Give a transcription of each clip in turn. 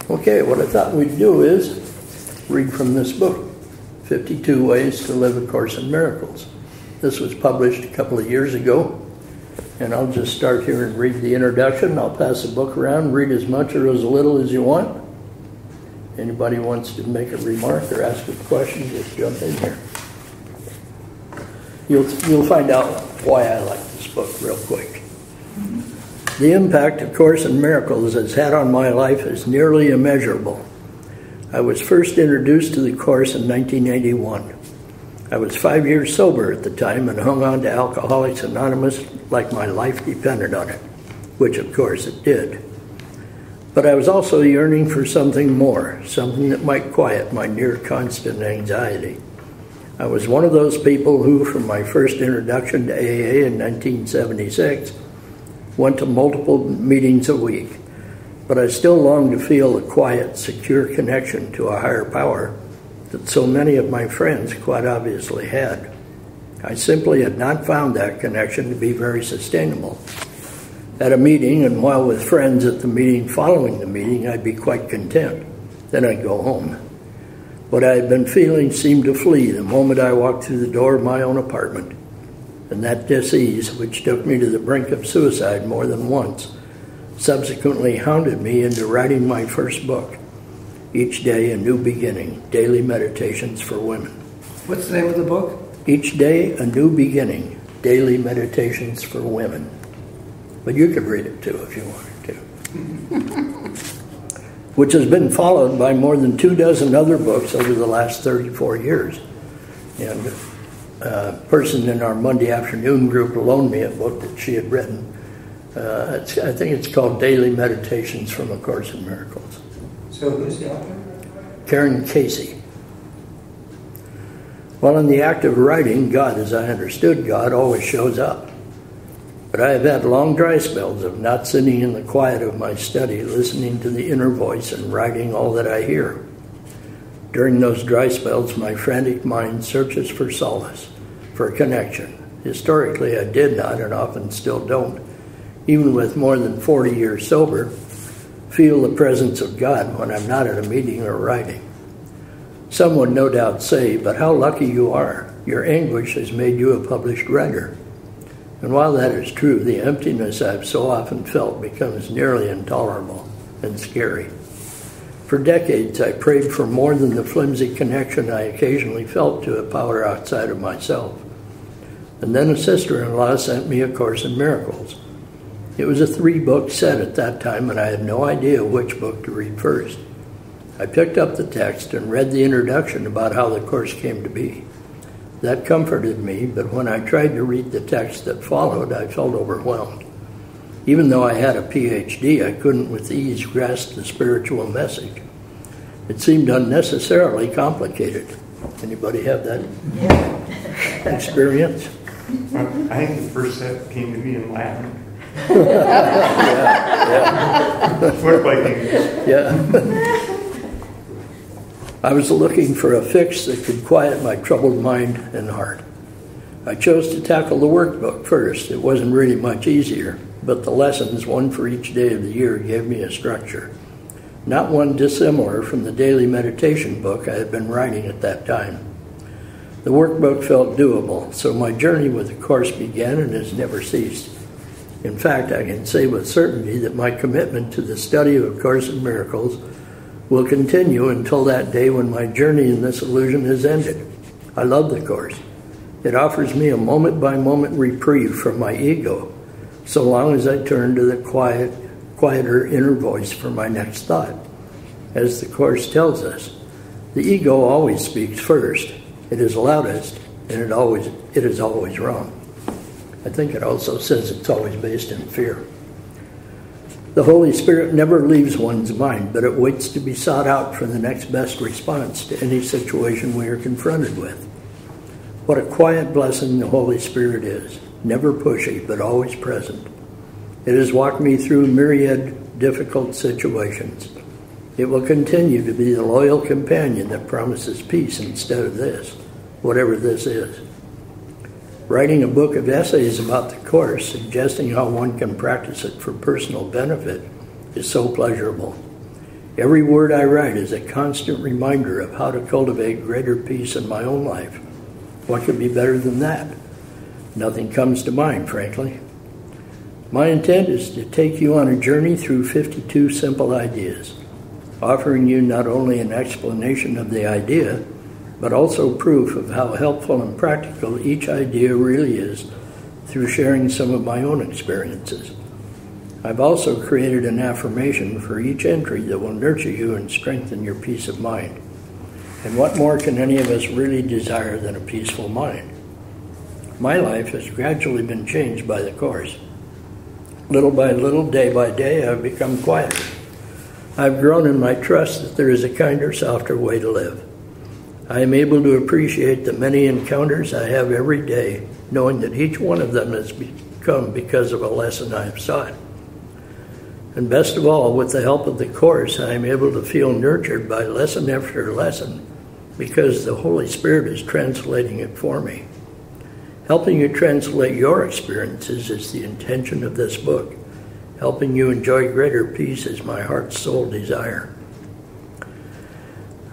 Okay, what I thought we'd do is read from this book, 52 Ways to Live A Course in Miracles. This was published a couple of years ago, and I'll just start here and read the introduction. I'll pass the book around, read as much or as little as you want. Anybody wants to make a remark or ask a question, just jump in here. You'll find out why I like this book real quick. The impact A Course in Miracles has had on my life is nearly immeasurable. I was first introduced to the Course in 1981. I was 5 years sober at the time and hung on to Alcoholics Anonymous like my life depended on it, which of course it did. But I was also yearning for something more, something that might quiet my near constant anxiety. I was one of those people who, from my first introduction to AA in 1976, went to multiple meetings a week, but I still longed to feel the quiet, secure connection to a higher power that so many of my friends quite obviously had. I simply had not found that connection to be very sustainable. At a meeting, and while with friends at the meeting following the meeting, I'd be quite content. Then I'd go home. What I had been feeling seemed to flee the moment I walked through the door of my own apartment. And that dis-ease, which took me to the brink of suicide more than once, subsequently hounded me into writing my first book, Each Day a New Beginning, Daily Meditations for Women. What's the name of the book? Each Day a New Beginning, Daily Meditations for Women. But you could read it too if you wanted to. Which has been followed by more than 24 other books over the last 34 years. And a person in our Monday afternoon group loaned me a book that she had written. I think it's called Daily Meditations from A Course in Miracles. So who's the author? Karen Casey. While in the act of writing, God, as I understood God, always shows up. But I have had long dry spells of not sitting in the quiet of my study, listening to the inner voice and writing all that I hear. During those dry spells, my frantic mind searches for solace, for connection. Historically, I did not, and often still don't, even with more than 40 years sober, feel the presence of God when I'm not at a meeting or writing. Some would no doubt say, but how lucky you are. Your anguish has made you a published writer. And while that is true, the emptiness I've so often felt becomes nearly intolerable and scary. For decades, I prayed for more than the flimsy connection I occasionally felt to a power outside of myself. And then a sister-in-law sent me A Course in Miracles. It was a 3-book set at that time, and I had no idea which book to read first. I picked up the text and read the introduction about how the Course came to be. That comforted me, but when I tried to read the text that followed, I felt overwhelmed. Even though I had a PhD, I couldn't with ease grasp the spiritual message. It seemed unnecessarily complicated. Anybody have that experience? I think the first set came to me in Latin. Yeah. I was looking for a fix that could quiet my troubled mind and heart. I chose to tackle the workbook first. It wasn't really much easier, but the lessons, one for each day of the year, gave me a structure. Not one dissimilar from the daily meditation book I had been writing at that time. The workbook felt doable, so my journey with the Course began and has never ceased. In fact, I can say with certainty that my commitment to the study of A Course in Miracles will continue until that day when my journey in this illusion has ended. I love the Course. It offers me a moment-by-moment reprieve from my ego, so long as I turn to the quieter inner voice for my next thought. As the Course tells us, the ego always speaks first. It is loudest, and it is always wrong. I think it also says it's always based in fear. The Holy Spirit never leaves one's mind, but it waits to be sought out for the next best response to any situation we are confronted with. What a quiet blessing the Holy Spirit is, never pushy, but always present. It has walked me through myriad difficult situations. It will continue to be the loyal companion that promises peace instead of this, whatever this is. Writing a book of essays about the Course, suggesting how one can practice it for personal benefit, is so pleasurable. Every word I write is a constant reminder of how to cultivate greater peace in my own life. What could be better than that? Nothing comes to mind, frankly. My intent is to take you on a journey through 52 simple ideas, offering you not only an explanation of the idea, but also proof of how helpful and practical each idea really is through sharing some of my own experiences. I've also created an affirmation for each entry that will nurture you and strengthen your peace of mind. And what more can any of us really desire than a peaceful mind? My life has gradually been changed by the Course. Little by little, day by day, I've become quieter. I've grown in my trust that there is a kinder, softer way to live. I am able to appreciate the many encounters I have every day, knowing that each one of them has come because of a lesson I have sought. And best of all, with the help of the Course, I am able to feel nurtured by lesson after lesson because the Holy Spirit is translating it for me. Helping you translate your experiences is the intention of this book. Helping you enjoy greater peace is my heart's sole desire.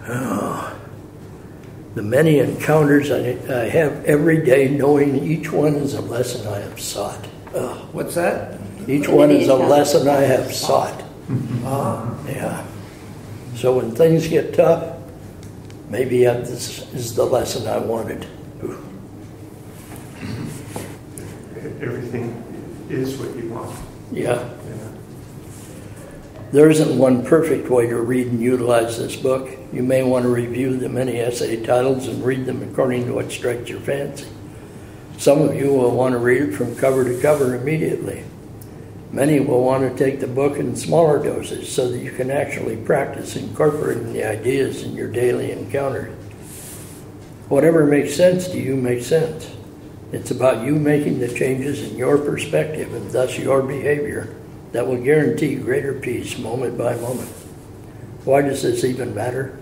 Oh, the many encounters I have every day, knowing each one is a lesson I have sought. Oh, What's that? each one is a lesson I have sought. Yeah. So when things get tough, maybe this is the lesson I wanted. Everything is what you want. Yeah. There isn't one perfect way to read and utilize this book. You may want to review the many essay titles and read them according to what strikes your fancy. Some of you will want to read it from cover to cover immediately. Many will want to take the book in smaller doses so that you can actually practice incorporating the ideas in your daily encounters. Whatever makes sense to you makes sense. It's about you making the changes in your perspective and thus your behavior that will guarantee greater peace moment by moment. Why does this even matter?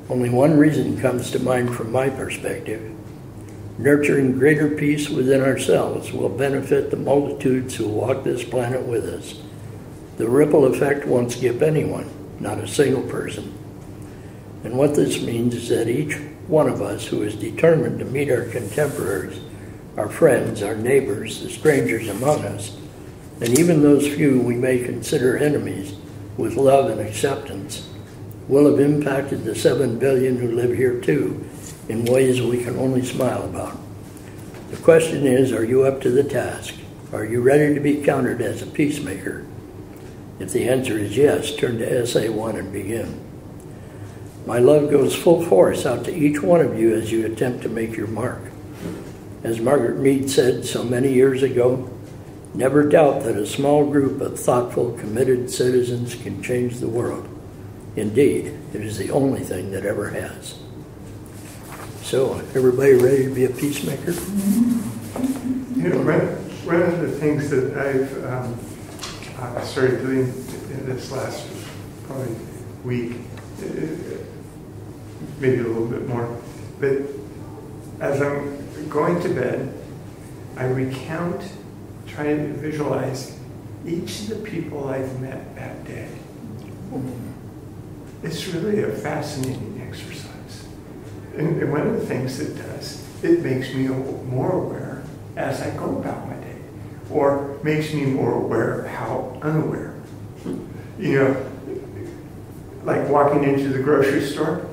Only one reason comes to mind from my perspective. Nurturing greater peace within ourselves will benefit the multitudes who walk this planet with us. The ripple effect won't skip anyone, not a single person. And what this means is that each one of us who is determined to meet our contemporaries, our friends, our neighbors, the strangers among us, and even those few we may consider enemies, with love and acceptance, will have impacted the 7 billion who live here too, in ways we can only smile about. The question is, are you up to the task? Are you ready to be counted as a peacemaker? If the answer is yes, turn to Essay 1 and begin. My love goes full force out to each one of you as you attempt to make your mark. As Margaret Mead said so many years ago, never doubt that a small group of thoughtful, committed citizens can change the world. Indeed, it is the only thing that ever has. So, everybody ready to be a peacemaker? You know, one of the things that I've started doing in this last probably week, maybe a little bit more, but as I'm going to bed, I recount, try to visualize each of the people I've met that day. It's really a fascinating exercise. And one of the things it does, it makes me more aware as I go about my day, or makes me more aware how unaware. You know, like walking into the grocery store,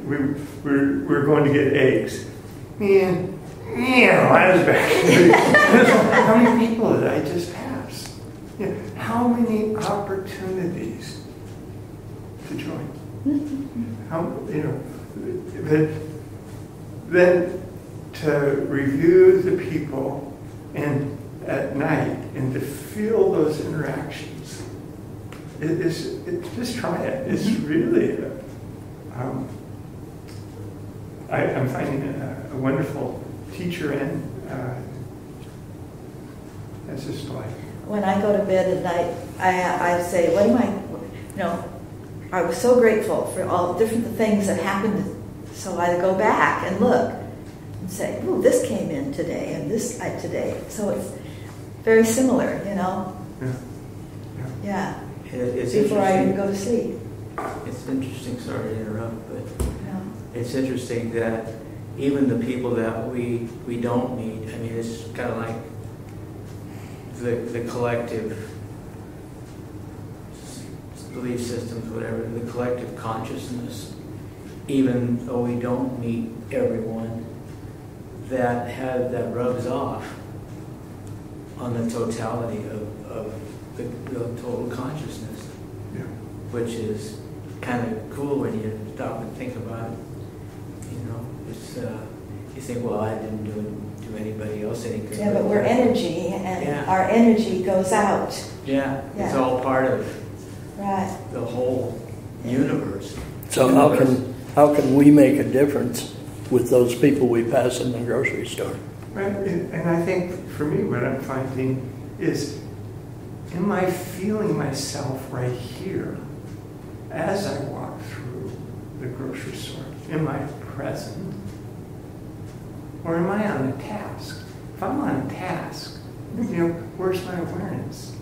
we're going to get eggs. Man, I was back. How many people did I just pass? How many opportunities to join? How, you know, but then to review the people and at night and to feel those interactions, just try it. It's really, I'm finding a wonderful teacher and that's just life. When I go to bed at night, I say, what am I, I was so grateful for all the different things that happened. So I go back and look and say, oh, this came in today and this today. So it's very similar, Yeah. Yeah. It's Before I interesting. go to sleep. It's interesting, sorry to interrupt, but No. it's interesting that even the people that we don't meet, I mean, it's kind of like the collective belief systems, whatever, the collective consciousness, even though we don't meet everyone, that rubs off on the totality of the total consciousness, Yeah. which is kind of cool when you stop and think about it. You know, it's you think, well, I didn't do anybody else any good. Yeah, but we're energy, and Yeah. our energy goes out. Yeah, it's Yeah. all part of Right. the whole universe. So how can we make a difference with those people we pass in the grocery store? Right, and I think for me, what I'm finding is, am I feeling myself right here as I walk through the grocery store? Am I present? Or am I on a task? If I'm on a task, where's my awareness?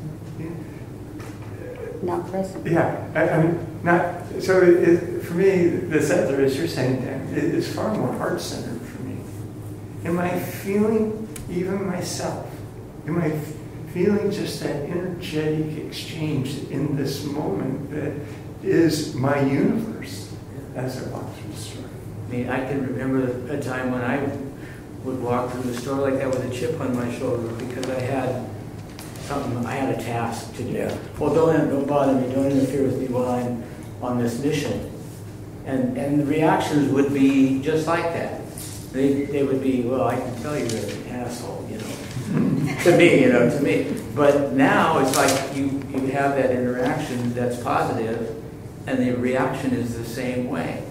Not present. Yeah, I mean, not, so for me, the settler, as you're saying, Dan, is far more heart-centered for me. Am I feeling even myself? Am I feeling just that energetic exchange in this moment that is my universe as I walk through the store? I mean, I can remember a time when I would walk through the store like that with a chip on my shoulder because I had a task to do. Yeah. Well, don't bother me, don't interfere with me while I'm on this mission. And the reactions would be just like that. They would be, well, I can tell you're an asshole, to me. But now it's like you have that interaction that's positive, and the reaction is the same way.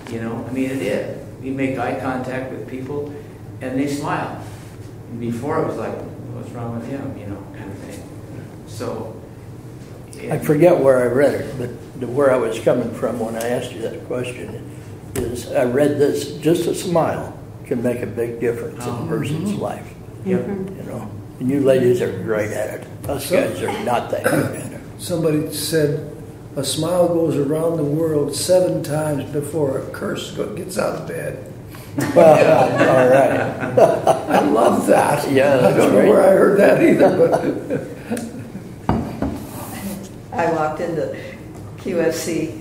I mean, it is. You make eye contact with people, and they smile. And before it was like, what's wrong with him, kind of thing. So, I forget where I read it, but where I was coming from when I asked you that question is I read this: just a smile can make a big difference in a person's life. Yep. And you ladies are great at it. Us guys are not that good at it. Somebody said a smile goes around the world 7 times before a curse gets out of bed. Well, all right. I love that. Yeah, that's I don't know great. where I heard that either, but I walked into QFC.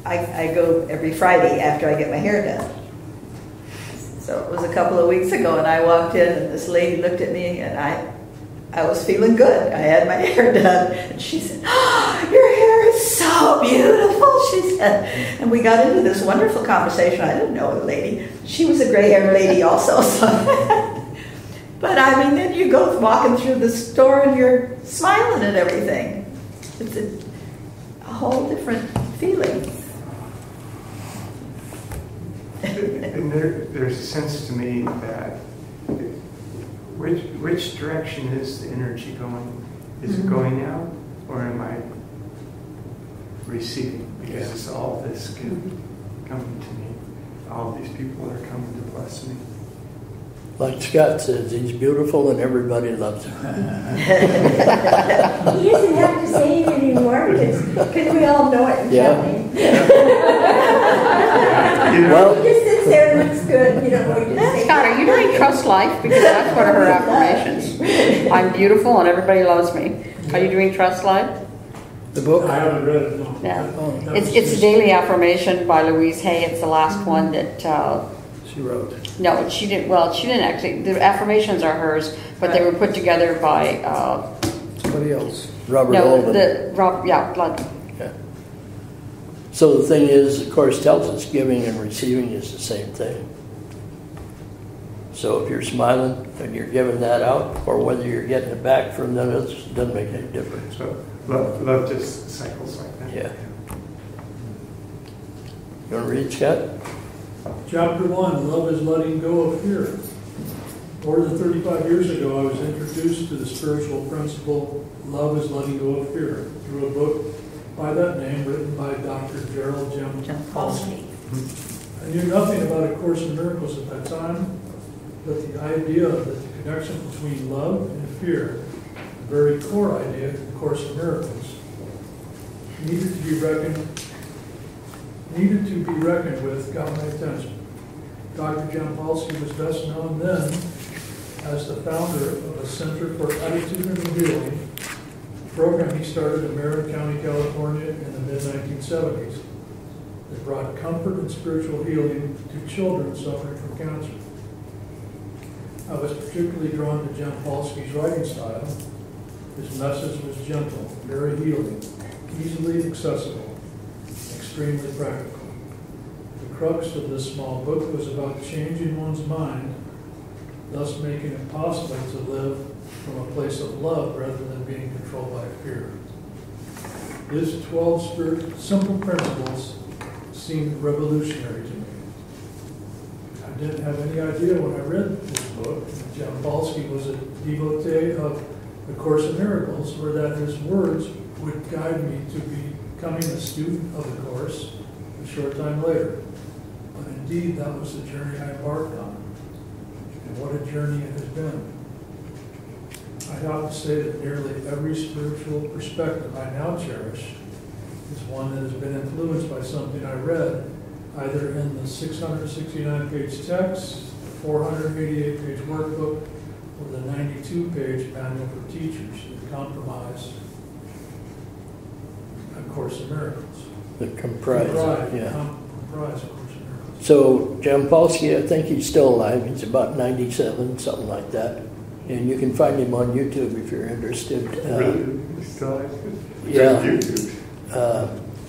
I go every Friday after I get my hair done. So it was a couple of weeks ago, and I walked in, and this lady looked at me, and I was feeling good. I had my hair done, and she said, "Oh, your hair is so beautiful," she said. And we got into this wonderful conversation. I didn't know the lady. She was a gray-haired lady also. So but I mean, then you go walking through the store, and you're smiling at everything. It's a whole different feeling. And there's a sense to me that which direction is the energy going? Is it going out, or am I receiving? Because it's all this good coming to me. All these people are coming to bless me. Like Scott says, he's beautiful and everybody loves him. He doesn't have to say it anymore because we all know it. Well, He just sits there and looks good. We just say, Scott, are you doing Trust Life? Because that's one of her affirmations. I'm beautiful and everybody loves me. Are you doing Trust Life? the book. I haven't read it, no. Yeah. That It's was a just- daily affirmation by Louise Hay. It's the last one that, She wrote. no, she didn't actually. The affirmations are hers, but they were put together by, Somebody else. Robert no, Oldham. Ludlow. Yeah. So the thing is, the Course tells us giving and receiving is the same thing. So if you're smiling and you're giving that out, or whether you're getting it back from them, it doesn't make any difference. So love just cycles like that. Yeah. You want to read, Scott? Chapter 1, Love is Letting Go of Fear. More than 35 years ago, I was introduced to the spiritual principle, Love is Letting Go of Fear, through a book by that name written by Dr. Gerald Jampolsky. I knew nothing about A Course in Miracles at that time, but the idea that the connection between love and fear, the very core idea of A Course in Miracles, needed to be reckoned needed to be reckoned with got my attention. Dr. Jampolsky was best known then as the founder of a Center for Attitudinal Healing, a program he started in Marin County, California in the mid-1970s that brought comfort and spiritual healing to children suffering from cancer. I was particularly drawn to Jampolsky's writing style. His message was gentle, very healing, easily accessible, extremely practical. The crux of this small book was about changing one's mind, thus making it possible to live from a place of love rather than being controlled by fear. His 12 simple principles seemed revolutionary to me. I didn't have any idea when I read this book that Jampolsky was a devotee of the Course in Miracles, or that his words would guide me to becoming a student of the Course a short time later. But indeed, that was the journey I embarked on. And what a journey it has been. I have to say that nearly every spiritual perspective I now cherish is one that has been influenced by something I read, either in the 669-page text, the 488-page workbook, or the 92-page manual for teachers that comprise A Course in Miracles. That comprise, yeah. Comprise A Course in Miracles. So Jampolsky, I think he's still alive. He's about 97, something like that. And you can find him on YouTube if you're interested.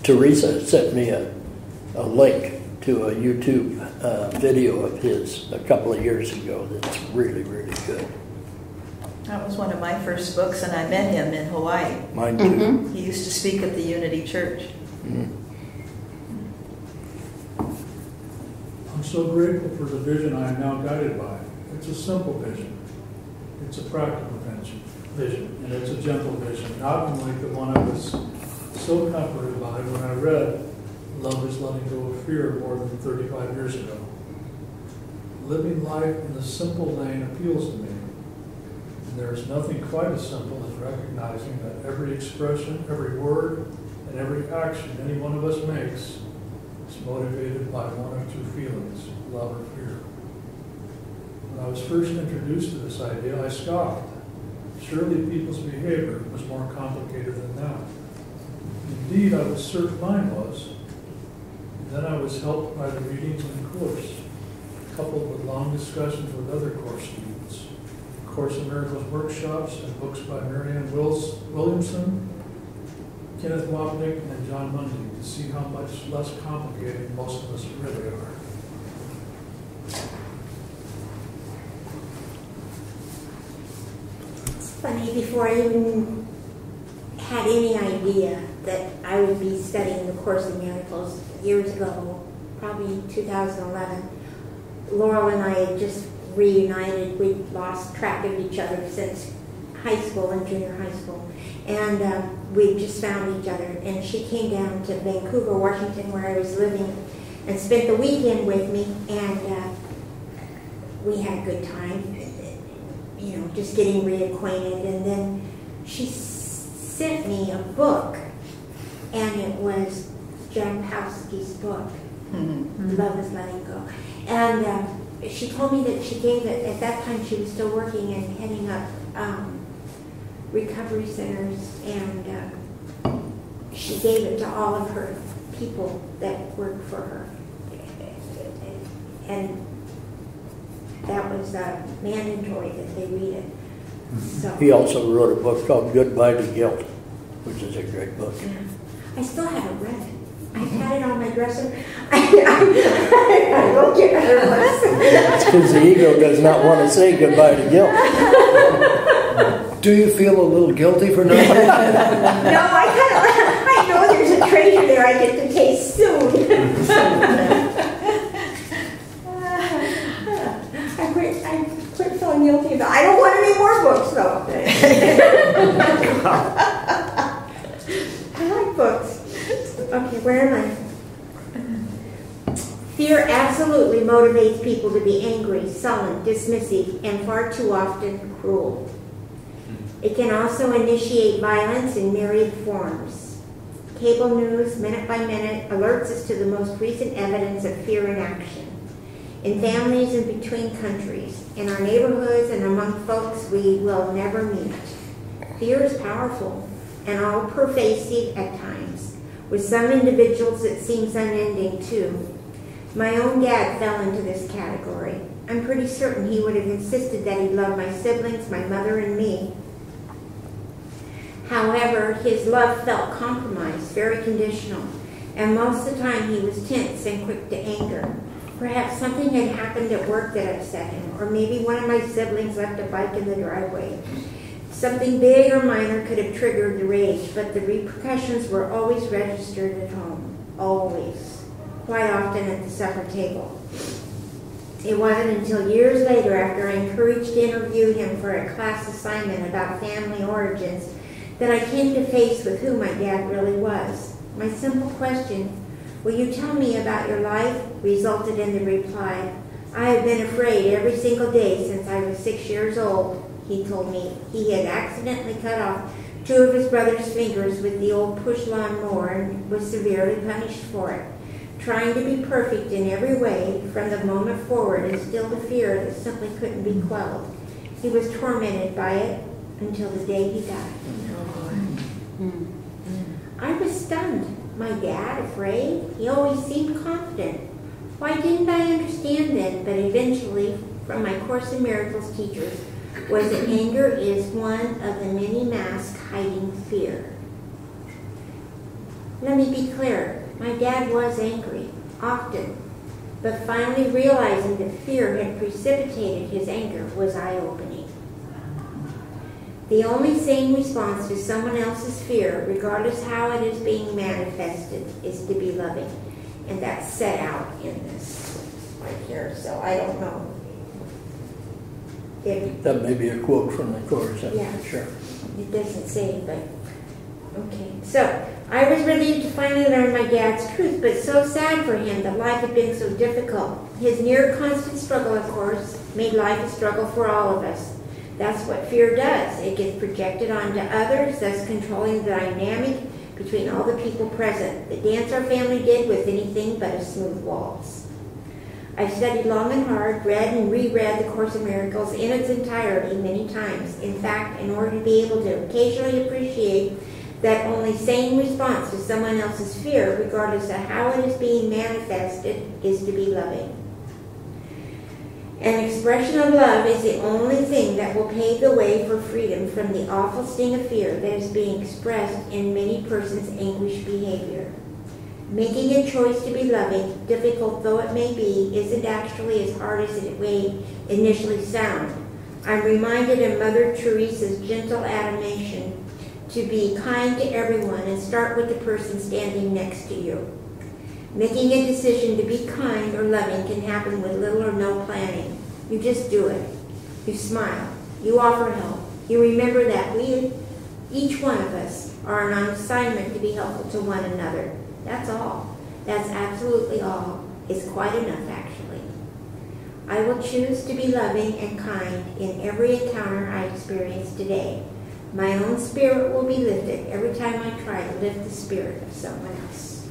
Teresa sent me a link to a YouTube video of his a couple of years ago that's really, really good. That was one of my first books, and I met him in Hawaii. Mine too. He used to speak at the Unity Church. I'm so grateful for the vision I am now guided by. It's a simple vision. It's a practical vision, and it's a gentle vision, not unlike the one I was so comforted by when I read Love is Letting Go of Fear more than 35 years ago. Living life in the simple lane appeals to me, and there is nothing quite as simple as recognizing that every expression, every word, and every action any one of us makes is motivated by one of two feelings, love or fear. When I was first introduced to this idea, I scoffed. Surely people's behavior was more complicated than that. Indeed, I was certain mine was. And then I was helped by the readings in the Course, coupled with long discussions with other Course students, Course in Miracles workshops, and books by Marianne Williamson, Kenneth Wapnick, and John Mundy to see how much less complicated most of us really are. Funny, before I even had any idea that I would be studying the Course in Miracles years ago, probably 2011, Laurel and I had just reunited. We'd lost track of each other since high school and junior high school. And we just found each other. And she came down to Vancouver, Washington, where I was living, and spent the weekend with me. And we had a good time, you know, just getting reacquainted. And then she sent me a book, and it was Jampolsky's book, Love is Letting Go. And she told me that she gave it, at that time she was still working and heading up recovery centers, and she gave it to all of her people that worked for her. And that was mandatory that they read it. So He also wrote a book called Goodbye to Guilt, which is a great book. yeah. I still haven't read it. I've had it on my dresser. I don't care where it was. It's because the ego does not want to say goodbye to guilt. Do you feel a little guilty for not? No, I know there's a treasure there I get to taste soon. I quit feeling guilty about it. I don't want any more books, though. I like books. Okay, where am I? Fear absolutely motivates people to be angry, sullen, dismissive, and far too often cruel. It can also initiate violence in myriad forms. cable news, minute by minute, alerts us to the most recent evidence of fear in action. In families and between countries, in our neighborhoods and among folks we will never meet. Fear is powerful and all-pervasive at times. With some individuals it seems unending too. My own dad fell into this category. I'm pretty certain he would have insisted that he loved my siblings, my mother, and me. However, his love felt compromised, very conditional, and most of the time he was tense and quick to anger. Perhaps something had happened at work that upset him, or maybe one of my siblings left a bike in the driveway. Something big or minor could have triggered the rage, but the repercussions were always registered at home. Always. Quite often at the supper table. It wasn't until years later, after I encouraged to interview him for a class assignment about family origins, that I came to face with who my dad really was. My simple question, "Will you tell me about your life?" resulted in the reply, "I have been afraid every single day since I was 6 years old." He told me he had accidentally cut off 2 of his brother's fingers with the old push lawnmower and was severely punished for it. Trying to be perfect in every way from the moment forward instilled a fear that simply couldn't be quelled. He was tormented by it until the day he died. I was stunned. My dad afraid? He always seemed confident. Why didn't I understand then? But eventually, from my Course in Miracles teachers, was that anger is one of the many masks hiding fear. Let me be clear. My dad was angry, often, but finally realizing that fear had precipitated his anger was eye-opening. The only sane response to someone else's fear, regardless how it is being manifested, is to be loving. And that's set out in this right here, so I don't know. That may be a quote from the Course, I'm Yeah. not sure. It doesn't say, but okay. So I was relieved to finally learn my dad's truth, but so sad for him that life had been so difficult. His near constant struggle, of course, made life a struggle for all of us. That's what fear does. It gets projected onto others, thus controlling the dynamic between all the people present. The dance our family did was anything but a smooth waltz. I've studied long and hard, read and reread the Course in Miracles in its entirety many times. In fact, in order to be able to occasionally appreciate that only sane response to someone else's fear, regardless of how it is being manifested, is to be loving. An expression of love is the only thing that will pave the way for freedom from the awful sting of fear that is being expressed in many persons' anguished behavior. Making a choice to be loving, difficult though it may be, isn't actually as hard as it may initially sound. I'm reminded of Mother Teresa's gentle admonition to be kind to everyone and start with the person standing next to you. Making a decision to be kind or loving can happen with little or no planning. You just do it. You smile. You offer help. You remember that we, each one of us, are on assignment to be helpful to one another. That's all. That's absolutely all. It's quite enough, actually. I will choose to be loving and kind in every encounter I experience today. My own spirit will be lifted every time I try to lift the spirit of someone else.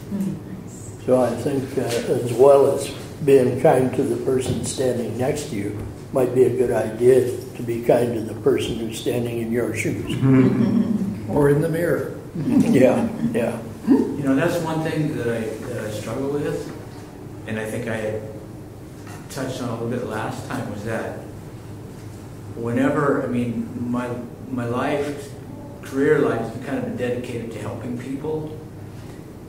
So I think as well as being kind to the person standing next to you, might be a good idea to be kind to the person who's standing in your shoes. Or in the mirror. Yeah, yeah. You know, that's one thing that I struggle with, and I think I had touched on a little bit last time, was that whenever, I mean, my life, career life has been kind of dedicated to helping people,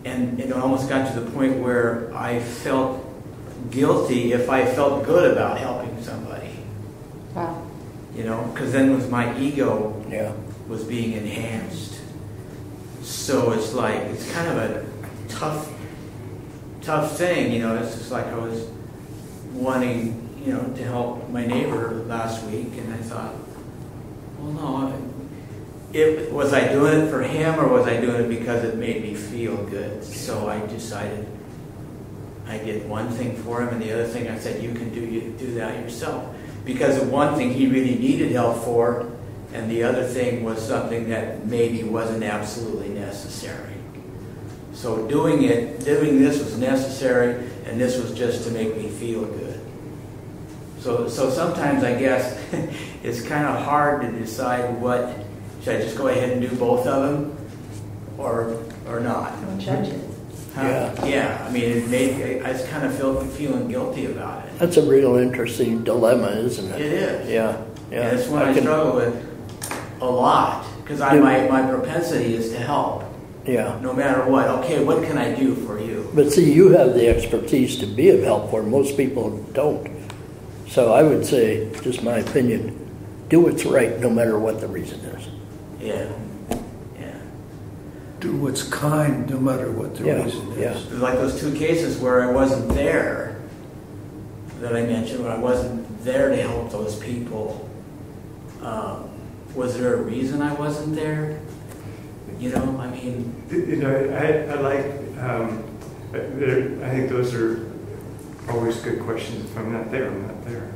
and it almost got to the point where I felt guilty if I felt good about helping somebody. Wow. You know, because then was my ego Yeah. was being enhanced. So it's like, it's kind of a tough thing, you know. It's just like I was wanting, you know, to help my neighbor last week, and I thought, well, no, was I doing it for him, or was I doing it because it made me feel good? So I decided I did one thing for him, and the other thing I said, you can do that yourself. Because of one thing he really needed help for, and the other thing was something that maybe wasn't absolutely necessary. So doing this was necessary, and this was just to make me feel good. So sometimes I guess it's kind of hard to decide should I just go ahead and do both of them, or not. Don't judge it. Yeah. I mean, I just kind of feeling guilty about it. That's a real interesting dilemma, isn't it? It is. Yeah. Yeah. And it's one I struggle with a lot, because my propensity is to help. Yeah. No matter what. Okay, what can I do for you? But see, you have the expertise to be of help where most people don't. So I would say, just my opinion, do what's right no matter what the reason is. Yeah. Do what's kind no matter what the reason is. Yeah. Like those two cases where I wasn't there, that I mentioned, where I wasn't there to help those people. Was there a reason I wasn't there? I mean... I like, I think those are always good questions. If I'm not there, I'm not there.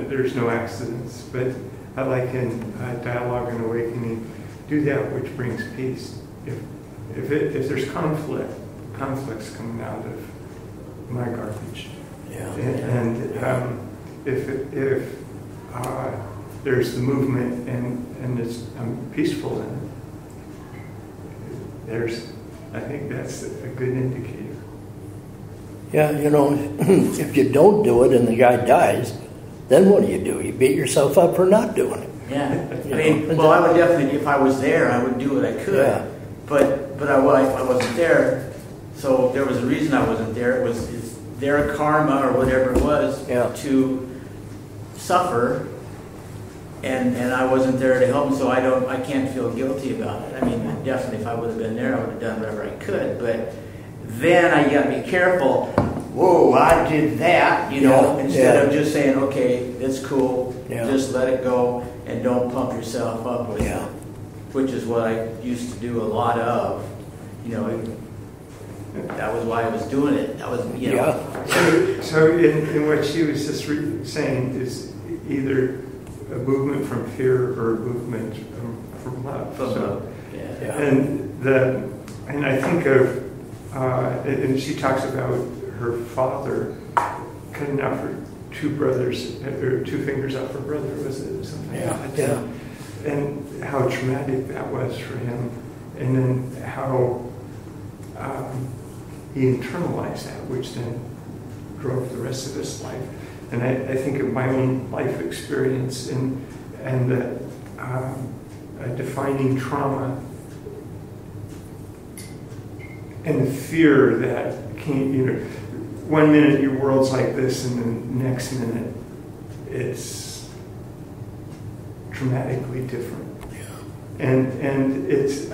There's no accidents. But I like in Dialogue and Awakening, do that which brings peace. If there's conflict's coming out of my garbage. Yeah. And if there's the movement and I'm peaceful in it, I think that's a good indicator. Yeah, if you don't do it and the guy dies, then what do? You beat yourself up for not doing it. Yeah. I would definitely, if I was there, I would do what I could. Yeah. But I wasn't there, so there was a reason I wasn't there. It's their karma or whatever it was to suffer, and I wasn't there to help them, so I can't feel guilty about it. I mean, definitely if I would have been there, I would have done whatever I could, but then I got to be careful. Whoa, I did that, instead of just saying, okay, it's cool, just let it go and don't pump yourself up with it, which is what I used to do a lot of. That was why I was doing it. That was, So in what she was just saying is either a movement from fear or a movement from love. From love. Yeah. And I think of and she talks about her father cutting out her two brothers, or two fingers off her brother, was it something like that? Yeah. And how traumatic that was for him, and then how he internalized that, which then drove the rest of his life. And I think of my own life experience and the defining trauma and the fear that came, 1 minute your world's like this and the next minute it's dramatically different. And it's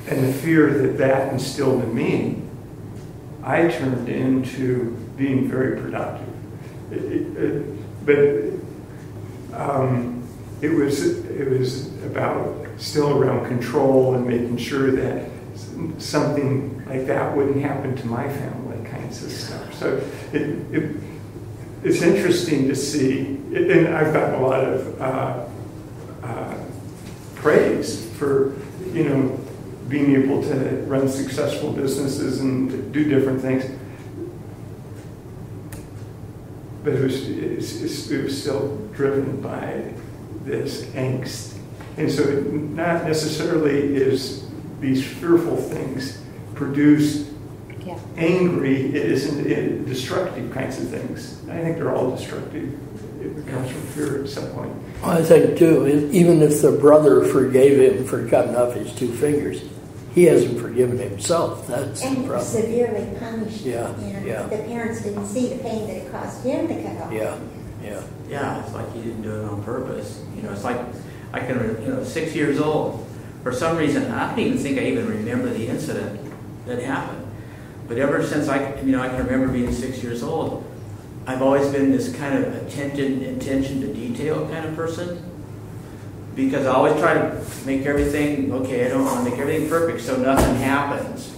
and the fear that instilled in me, I turned into being very productive. But it was about still around control and making sure that something like that wouldn't happen to my family, kinds of stuff. So it's interesting to see, and I've gotten a lot of praise for being able to run successful businesses and do different things. But it was still driven by this angst. And so not necessarily is these fearful things produce angry, it isn't destructive kinds of things. I think they're all destructive. It comes from fear at some point. I think too, even if the brother forgave him for cutting off his two fingers, he hasn't forgiven himself. That's the problem. And severely punished. Yeah. The parents didn't see the pain that it cost him to cut off. Yeah. Yeah, it's like he didn't do it on purpose. It's like I can, 6 years old. For some reason, I don't even think I even remember the incident that happened. But ever since I can remember being 6 years old, I've always been this kind of attention to detail kind of person. Because I always try to make everything, I don't want to make everything perfect so nothing happens.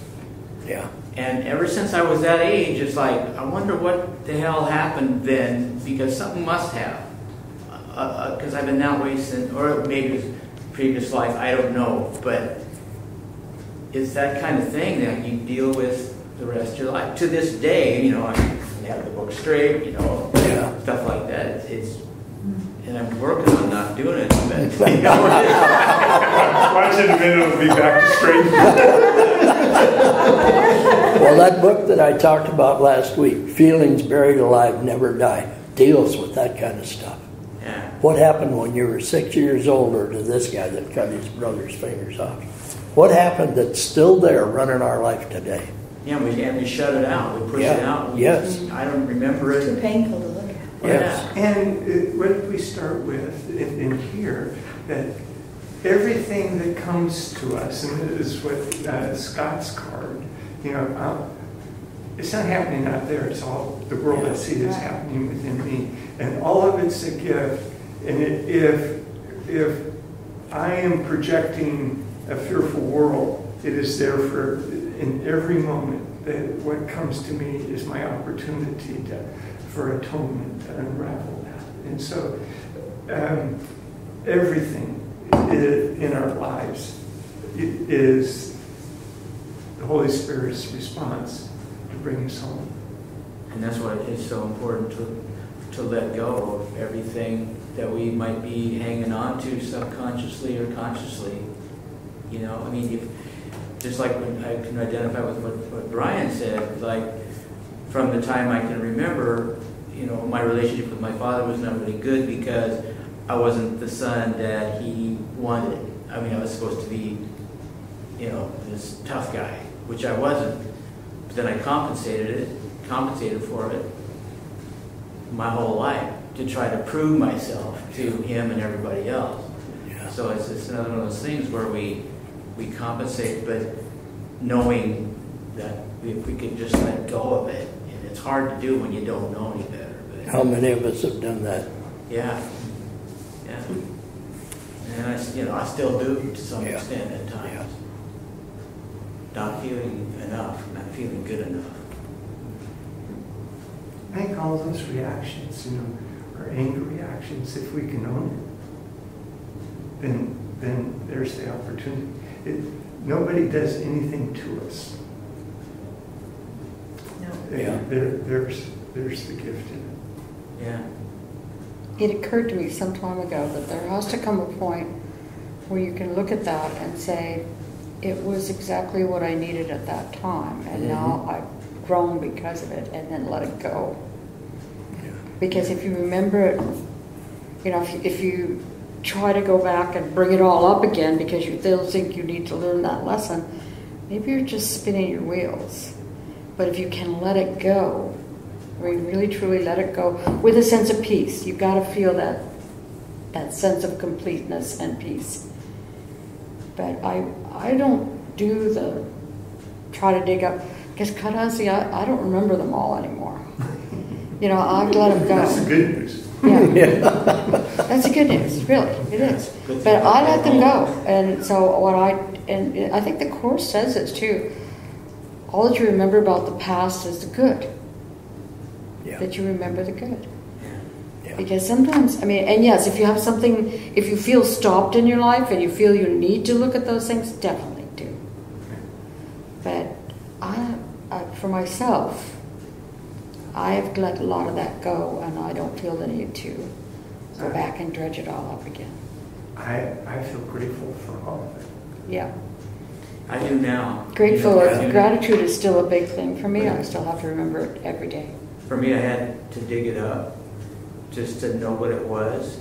Yeah. And ever since I was that age, it's like, I wonder what the hell happened then, because something must have. Because I've been that way since, or maybe it was previous life, I don't know. But it's that kind of thing that you deal with the rest of your life. To this day, you know, I have the book straight, you know, stuff like that. And I'm working on not doing it. But, you know, watch it in a minute, it'll be back to straight. Well, that book that I talked about last week, Feelings Buried Alive Never Die, deals with that kind of stuff. yeah. What happened when you were 6 years older to this guy that cut his brother's fingers off? What happened that's still there running our life today? Yeah, we shut it out. We push it out. Yes. I don't remember it. Too painful to look at. Yes. And what did we start with in here? That everything that comes to us, and this is what Scott's card, you know, it's not happening out there. It's all the world I see is happening within me, and all of it's a gift. And if I am projecting a fearful world, it is there for in every moment. That what comes to me is my opportunity for atonement to unravel that. And so everything in our lives is the Holy Spirit's response to bring us home. And that's why it's so important to let go of everything that we might be hanging on to subconsciously or consciously. You know, I mean, just like when I can identify with what Brian said, like from the time I can remember, you know, my relationship with my father was not really good because I wasn't the son that he wanted. I mean, I was supposed to be, you know, this tough guy, which I wasn't. But then I compensated for it my whole life to try to prove myself to him and everybody else. Yeah. So it's another one of those things where we compensate, but knowing that if we could just let go of it, and it's hard to do when you don't know any better. But How many of us have done that? yeah. And I still do to some Yeah. extent at times. Yeah. Not feeling enough, not feeling good enough. I think all those reactions, you know, are anger reactions. If we can own it, then there's the opportunity. Nobody does anything to us. No. Yeah. There's the gift in it. Yeah. It occurred to me some time ago that there has to come a point where you can look at that and say, it was exactly what I needed at that time, and now I've grown because of it, and then let it go. Yeah. Because if you remember it, you know, if you try to go back and bring it all up again because you still think you need to learn that lesson, maybe you're just spinning your wheels. But if you can let it go, really truly let it go with a sense of peace, you've got to feel that sense of completeness and peace. But I don't do the try to dig up, because quite honestly, I don't remember them all anymore. You know, I've let them go. That's the good news. Yeah. That's the good news, really, it is. But I let them go, and so and I think the Course says this too. All that you remember about the past is the good. Yeah. That you remember the good. Yeah. Because sometimes, I mean, and yes, if you have something, if you feel stopped in your life and you feel you need to look at those things, definitely do. But for myself, I've let a lot of that go, and I don't feel the need to go back and dredge it all up again. I feel grateful for all of it. Yeah. I do now. Grateful, You know, I do. gratitude is still a big thing for me. I still have to remember it every day. For me, I had to dig it up just to know what it was.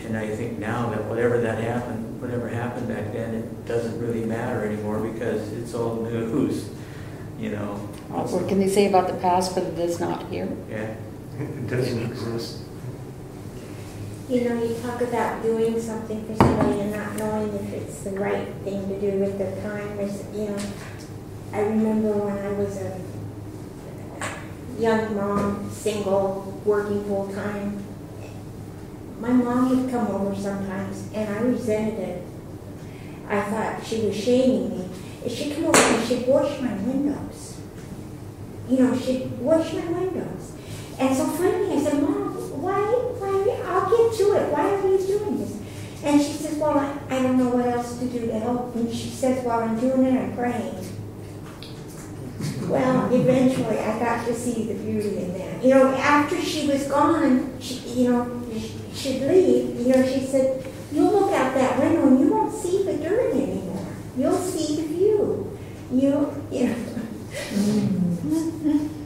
And I think now that whatever happened back then, it doesn't really matter anymore because it's all news, you know. What can they say about the past, but it is not here? Yeah. It doesn't exist. You know, you talk about doing something for somebody and not knowing if it's the right thing to do at the time. You know, I remember when I was a young mom, single, working full time, my mom would come over sometimes and I resented it. I thought she was shaming me. She'd come over and she'd wash my windows. You know, she'd wash my windows. And so finally I said, Mom, why, I'll get to it. Why are you doing this? And she says, well, I don't know what else to do to help. And she says, while I'm doing it, I'm praying. Well, eventually I got to see the beauty in that. You know, after she was gone, she'd leave. You know, she said, you'll look out that window and you won't see the dirt anymore. You'll see the view. You know.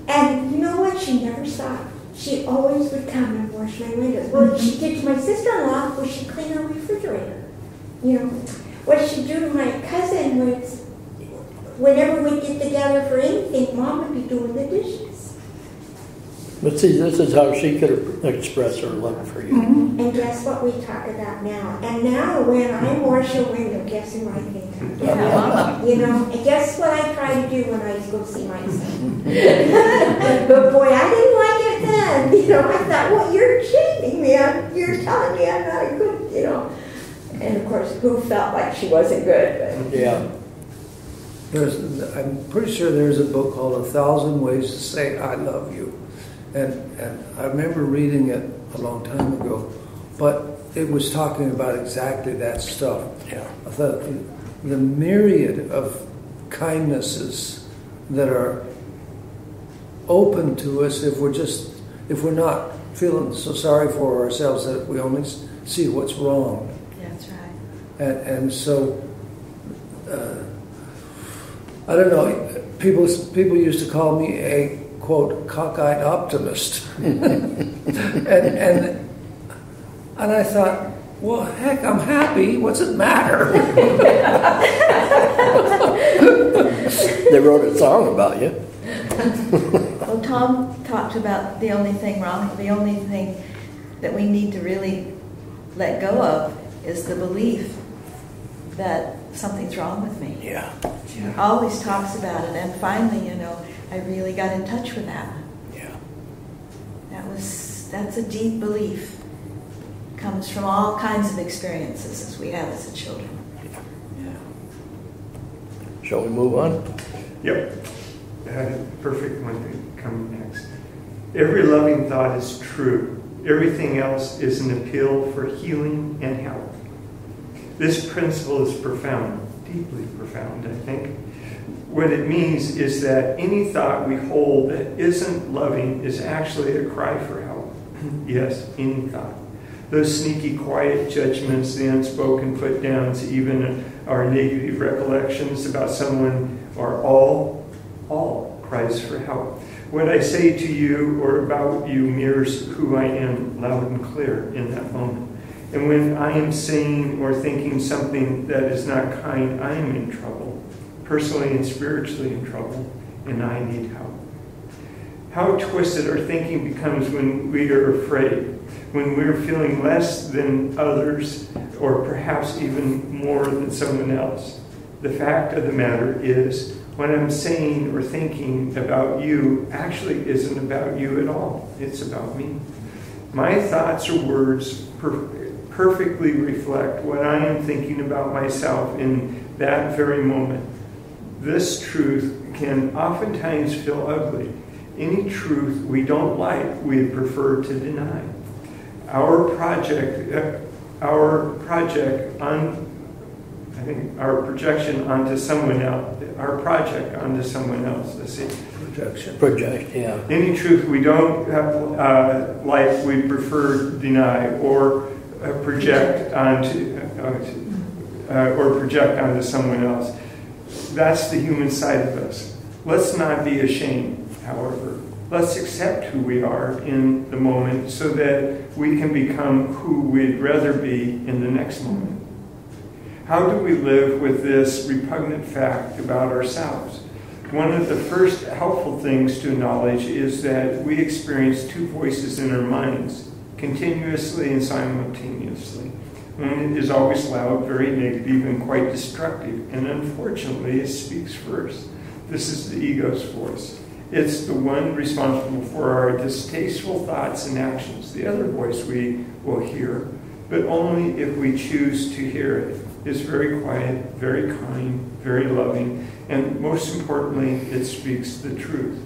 And you know what? She never stopped. She always would come and wash my windows. What she did to my sister-in-law was she'd clean her refrigerator. You know, what she'd do to my cousin was, whenever we'd get together for anything, Mom would be doing the dishes. But see, this is how she could express her love for you. Mm-hmm. And guess what we talk about now? And now when I wash a window, guess who I think of? Yeah. You know, and guess what I try to do when I go see my son? But boy, I didn't like it then. You know, I thought, well, you're shaming me. You're telling me I'm not a good, you know. And of course, who felt like she wasn't good? But. Yeah. I'm pretty sure there's a book called 1,000 Ways to Say I Love You. And I remember reading it a long time ago, but it was talking about exactly that stuff. Yeah. I thought the myriad of kindnesses that are open to us if we're not feeling so sorry for ourselves that we only see what's wrong. Yeah, that's right. And so, I don't know, people used to call me a, quote, cockeyed optimist. and I thought, well, heck, I'm happy. What's it matter? They wrote a song about you. Well, Tom talked about the only thing wrong, the only thing that we need to really let go of is the belief that something's wrong with me. Yeah. He always talks about it, and finally, you know, I really got in touch with that. Yeah. That's a deep belief. Comes from all kinds of experiences as we have as children. Yeah. Shall we move on? Yep. Perfect one to come next. Every loving thought is true. Everything else is an appeal for healing and help. This principle is profound, deeply profound, I think. What it means is that any thought we hold that isn't loving is actually a cry for help. Yes, any thought. Those sneaky, quiet judgments, the unspoken put-downs, even our negative recollections about someone are all cries for help. What I say to you or about you mirrors who I am loud and clear in that moment. And when I am saying or thinking something that is not kind, I am in trouble, personally and spiritually in trouble, and I need help. How twisted our thinking becomes when we are afraid, when we're feeling less than others, or perhaps even more than someone else. The fact of the matter is, what I'm saying or thinking about you actually isn't about you at all. It's about me. My thoughts or words perfectly reflect what I am thinking about myself in that very moment. This truth can oftentimes feel ugly. Any truth we don't like, we prefer to deny. Our projection onto someone else. Our project onto someone else. Let's see. Project, yeah. Any truth we don't like, we prefer deny or project onto someone else. That's the human side of us. Let's not be ashamed, however. Let's accept who we are in the moment so that we can become who we'd rather be in the next moment. How do we live with this repugnant fact about ourselves? One of the first helpful things to acknowledge is that we experience two voices in our minds, continuously and simultaneously. One is always loud, very negative, and quite destructive, and unfortunately it speaks first. This is the ego's voice. It's the one responsible for our distasteful thoughts and actions. The other voice we will hear, but only if we choose to hear it. It's very quiet, very kind, very loving, and most importantly, it speaks the truth.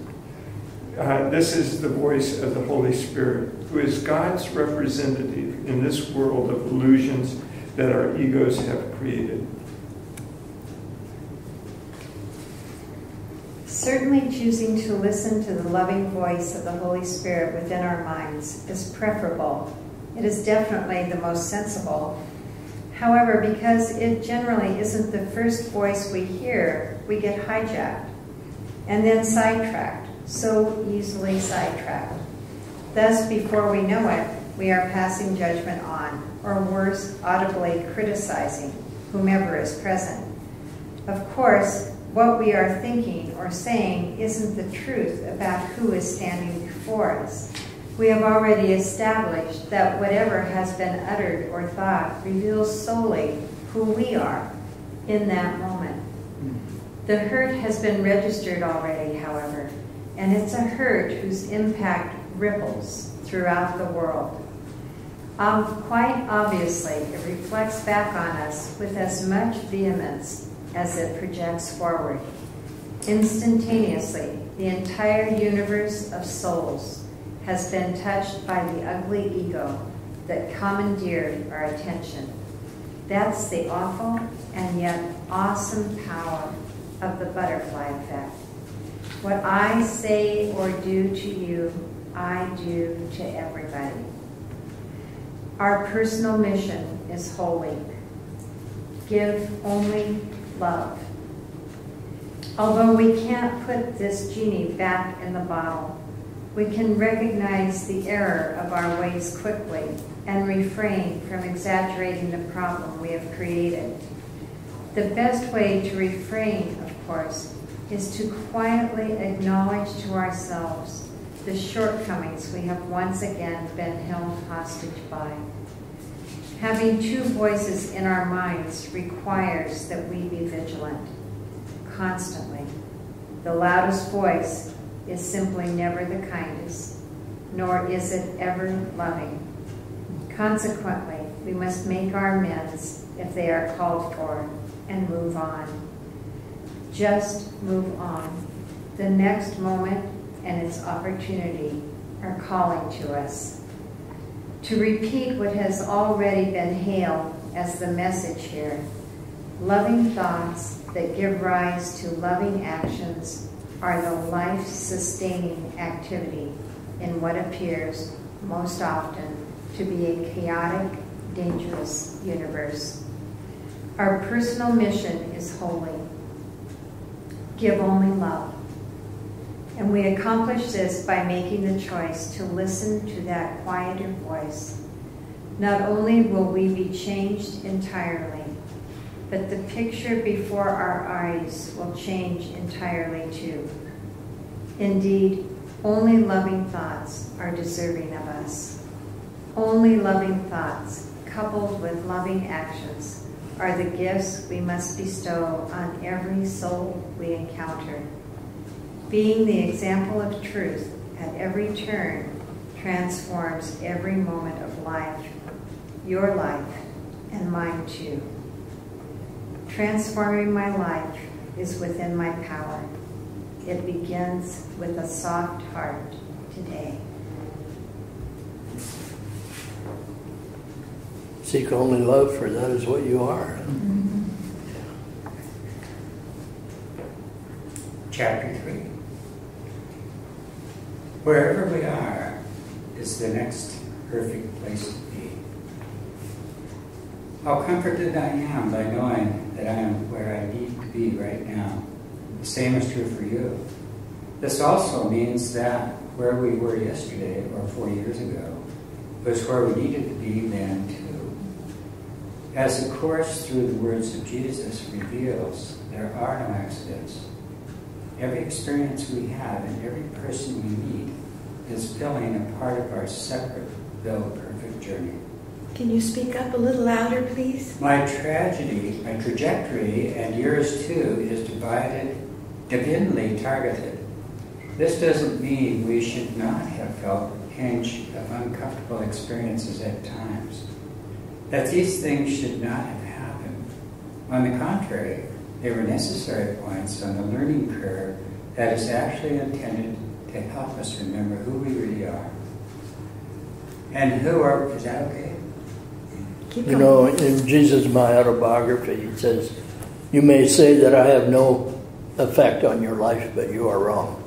This is the voice of the Holy Spirit, who is God's representative in this world of illusions that our egos have created. Certainly choosing to listen to the loving voice of the Holy Spirit within our minds is preferable. It is definitely the most sensible. However, because it generally isn't the first voice we hear, we get hijacked and then sidetracked, so easily sidetracked. Thus, before we know it, we are passing judgment on, or worse, audibly criticizing whomever is present. Of course, what we are thinking or saying isn't the truth about who is standing before us. We have already established that whatever has been uttered or thought reveals solely who we are in that moment. The hurt has been registered already, however, and it's a hurt whose impact ripples throughout the world. Quite obviously, it reflects back on us with as much vehemence as it projects forward. Instantaneously, the entire universe of souls has been touched by the ugly ego that commandeered our attention. That's the awful and yet awesome power of the butterfly effect. What I say or do to you, I do to everybody. Our personal mission is holy. Give only love. Although we can't put this genie back in the bottle, we can recognize the error of our ways quickly and refrain from exaggerating the problem we have created. The best way to refrain, of course, is to quietly acknowledge to ourselves the shortcomings we have once again been held hostage by. Having two voices in our minds requires that we be vigilant, constantly. The loudest voice is simply never the kindest, nor is it ever loving. Consequently, we must make our amends if they are called for and move on. Just move on. The next moment and its opportunity are calling to us. To repeat what has already been hailed as the message here, loving thoughts that give rise to loving actions are the life-sustaining activity in what appears most often to be a chaotic, dangerous universe. Our personal mission is holy. Give only love. And we accomplish this by making the choice to listen to that quieter voice. Not only will we be changed entirely, but the picture before our eyes will change entirely too. Indeed, only loving thoughts are deserving of us. Only loving thoughts, coupled with loving actions, are the gifts we must bestow on every soul we encounter. Being the example of truth at every turn transforms every moment of life, your life, and mine too. Transforming my life is within my power. It begins with a soft heart today. Seek only love, for that is what you are. Mm-hmm. Chapter 3. Wherever we are is the next perfect place to be. How comforted I am by knowing that I am where I need to be right now. The same is true for you. This also means that where we were yesterday or 4 years ago was where we needed to be then too. As the Course through the words of Jesus reveals, there are no accidents. Every experience we have and every person we meet is filling a part of our separate, though perfect journey. Can you speak up a little louder, please? My trajectory, and yours too, is divinely targeted. This doesn't mean we should not have felt a pinch of uncomfortable experiences at times. That these things should not have happened. On the contrary, they were necessary points on the learning curve that is actually intended to help us remember who we really are. And is that okay? Keep You going. know, in Jesus, my autobiography, he says, "You may say that I have no effect on your life, but you are wrong."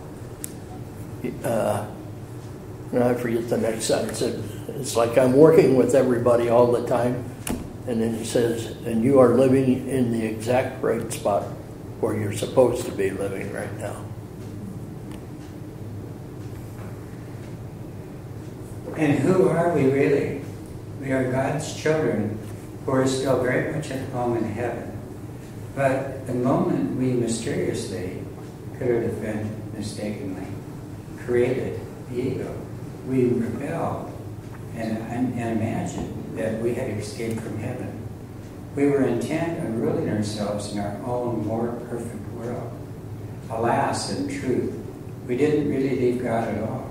And I forget the next sentence. It's like I'm working with everybody all the time. And then he says, "And you are living in the exact right spot where you're supposed to be living right now." And who are we really? We are God's children who are still very much at home in heaven. But the moment we mysteriously, could have been mistakenly, created the ego, we rebelled and imagined that we had escaped from heaven. We were intent on ruling ourselves in our own more perfect world. Alas, in truth, we didn't really leave God at all.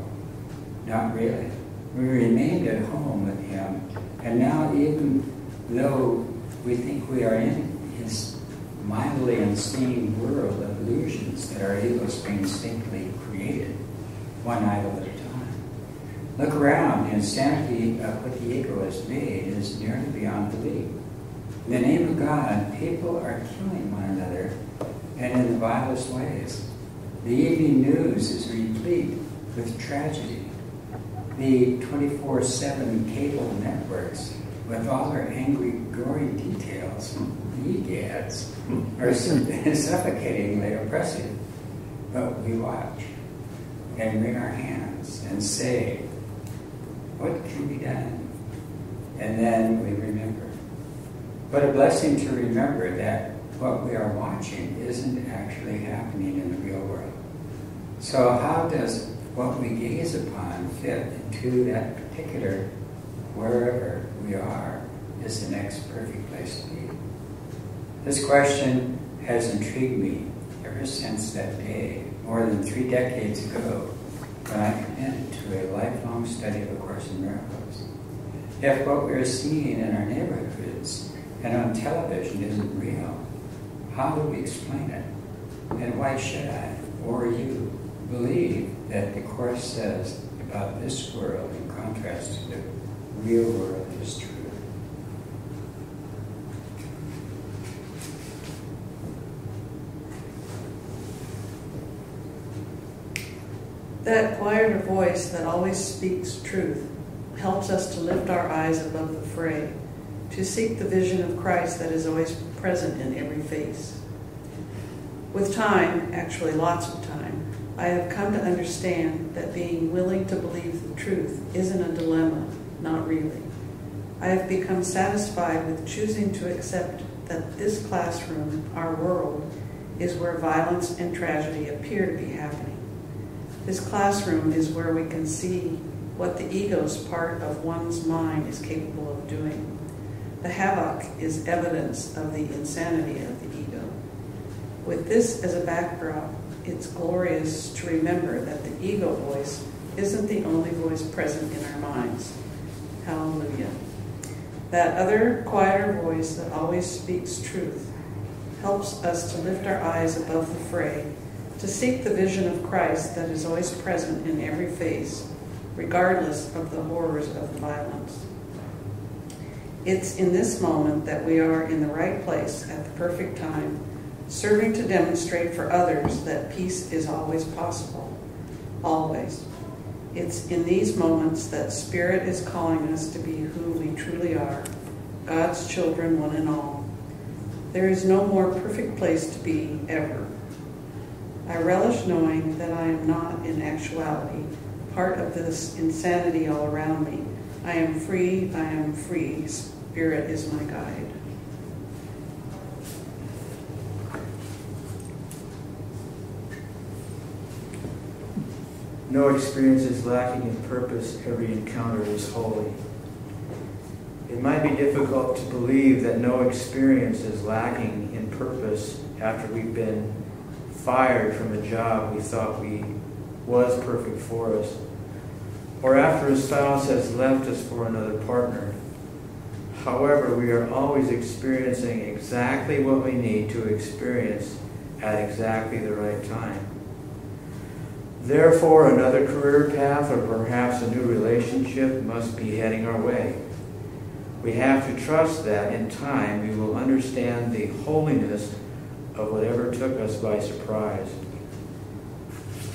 Not really. We remained at home with Him, and now even though we think we are in His mildly unseen world of illusions that our egos painstakingly created, one idol at a time. Look around, the insanity of what the ego has made is nearly beyond belief. In the name of God, people are killing one another, and in the vilest ways. The evening news is replete with tragedy. The 24/7 cable networks, with all their angry, gory details, the ads, are suffocatingly oppressive. But we watch and wring our hands and say, what can be done? And then we remember. What a blessing to remember that what we are watching isn't actually happening in the real world. So how does what we gaze upon fit into that particular wherever we are is the next perfect place to be? This question has intrigued me ever since that day, more than 3 decades ago, when I committed to a lifelong study of A Course in Miracles. If what we are seeing in our neighborhoods and on television isn't real, how do we explain it? And why should I, or you, believe that the Course says about this world in contrast to the real world is true? That quieter voice that always speaks truth helps us to lift our eyes above the fray, to seek the vision of Christ that is always present in every face. With time, actually lots of time, I have come to understand that being willing to believe the truth isn't a dilemma, not really. I have become satisfied with choosing to accept that this classroom, our world, is where violence and tragedy appear to be happening. This classroom is where we can see what the ego's part of one's mind is capable of doing. The havoc is evidence of the insanity of the ego. With this as a backdrop, it's glorious to remember that the ego voice isn't the only voice present in our minds. Hallelujah. That other, quieter voice that always speaks truth helps us to lift our eyes above the fray, to seek the vision of Christ that is always present in every face, regardless of the horrors of the violence. It's in this moment that we are in the right place at the perfect time, serving to demonstrate for others that peace is always possible. Always. It's in these moments that Spirit is calling us to be who we truly are, God's children, one and all. There is no more perfect place to be ever. I relish knowing that I am not, in actuality, part of this insanity all around me. I am free, I am free. Spirit is my guide. No experience is lacking in purpose. Every encounter is holy. It might be difficult to believe that no experience is lacking in purpose after we've been fired from a job we thought was perfect for us, or after a spouse has left us for another partner. However, we are always experiencing exactly what we need to experience at exactly the right time. Therefore, another career path or perhaps a new relationship must be heading our way. We have to trust that in time we will understand the holiness of whatever took us by surprise.